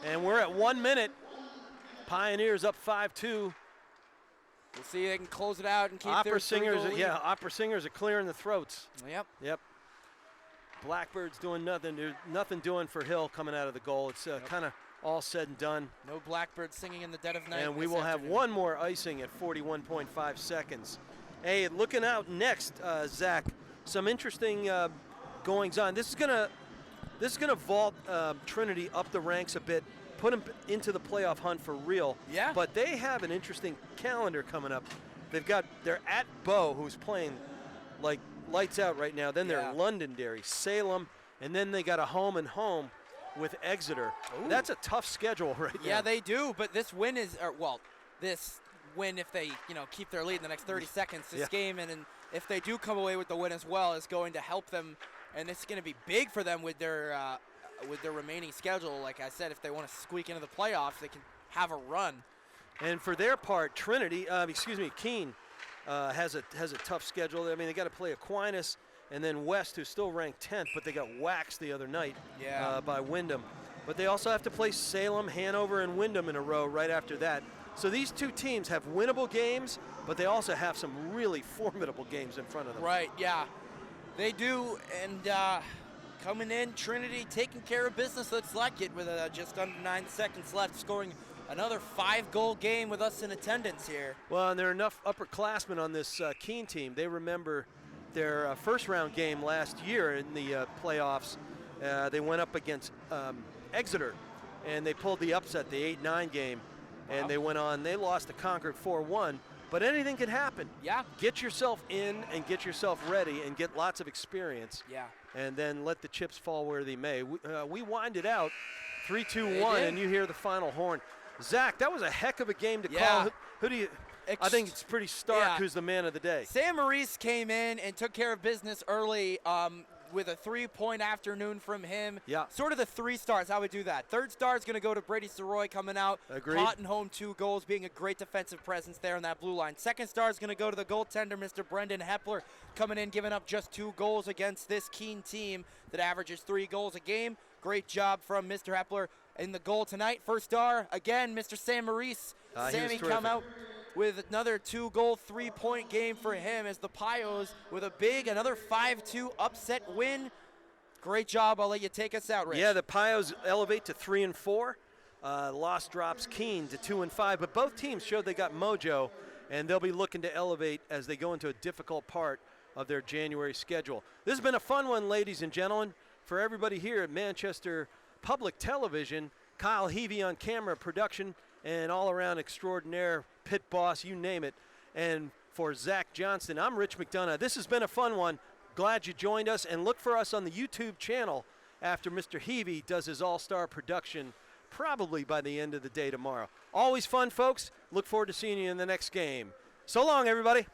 And we're at 1 minute. Pioneers up 5-2. We'll see if they can close it out and keep Opera their singers, lead. yeah, opera singers are clearing the throats. Yep. Blackbirds doing nothing. There's nothing doing for Hill coming out of the goal. It's kind of all said and done. No Blackbird singing in the dead of night. And we this will have afternoon. one more icing at 41.5 seconds. Hey, looking out next, Zach, some interesting goings on. This is gonna vault Trinity up the ranks a bit, put them into the playoff hunt for real. Yeah. But they have an interesting calendar coming up. They're at Bow, who's playing like lights out right now. Then they're Yeah. Londonderry, Salem, and then they got a home and home with Exeter. Ooh. That's a tough schedule right now. Yeah, they do. But this win is, this win, if they keep their lead in the next 30 seconds, this Yeah. game, and if they do come away with the win as well, is going to help them, and it's going to be big for them with their remaining schedule. Like I said, if they want to squeak into the playoffs, they can have a run. And for their part, Keene has a tough schedule. I mean, they got to play Aquinas and then West, who's still ranked 10th, but they got waxed the other night by Wyndham. But they also have to play Salem, Hanover, and Wyndham in a row right after that. So these two teams have winnable games, but they also have some really formidable games in front of them. Right, yeah. They do, and coming in, Trinity taking care of business, looks like it, with just under 9 seconds left, scoring another 5-goal game with us in attendance here. Well, and there are enough upperclassmen on this Keene team. They remember their first-round game last year in the playoffs. They went up against Exeter, and they pulled the upset, the 8-9 game, and they went on. They lost to Concord 4-1, but anything could happen. Yeah. Get yourself in and get yourself ready and get lots of experience. Yeah. And then let the chips fall where they may. We wind it out 3-2-1, and you hear the final horn. Zach, that was a heck of a game to call. Who do you? I think it's pretty stark who's the man of the day. Sam Maurice came in and took care of business early with a 3-point afternoon from him. Yeah. Sort of the 3 stars. I would do that. Third star is going to go to Brady Soroy coming out. Agreed. Caught and home 2 goals, being a great defensive presence there in that blue line. Second star is going to go to the goaltender, Mr. Brendan Hepler, coming in, giving up just 2 goals against this Keene team that averages 3 goals a game. Great job from Mr. Hepler in the goal tonight. First star, again, Mr. Sam Maurice. Sammy come out with another 2-goal, 3-point game for him as the Pios with another 5-2 upset win. Great job. I'll let you take us out, Rich. Yeah, the Pios elevate to 3-4. Loss drops Keene to 2-5, but both teams showed they got mojo, and they'll be looking to elevate as they go into a difficult part of their January schedule. This has been a fun one, ladies and gentlemen. For everybody here at Manchester Public Television, Kyle Heavey on camera, production, and all-around extraordinaire, pit boss, you name it. And for Zach Johnston, I'm Rich McDonough. This has been a fun one. Glad you joined us, and look for us on the YouTube channel after Mr. Heavey does his all-star production, probably by the end of the day tomorrow. Always fun, folks. Look forward to seeing you in the next game. So long, everybody.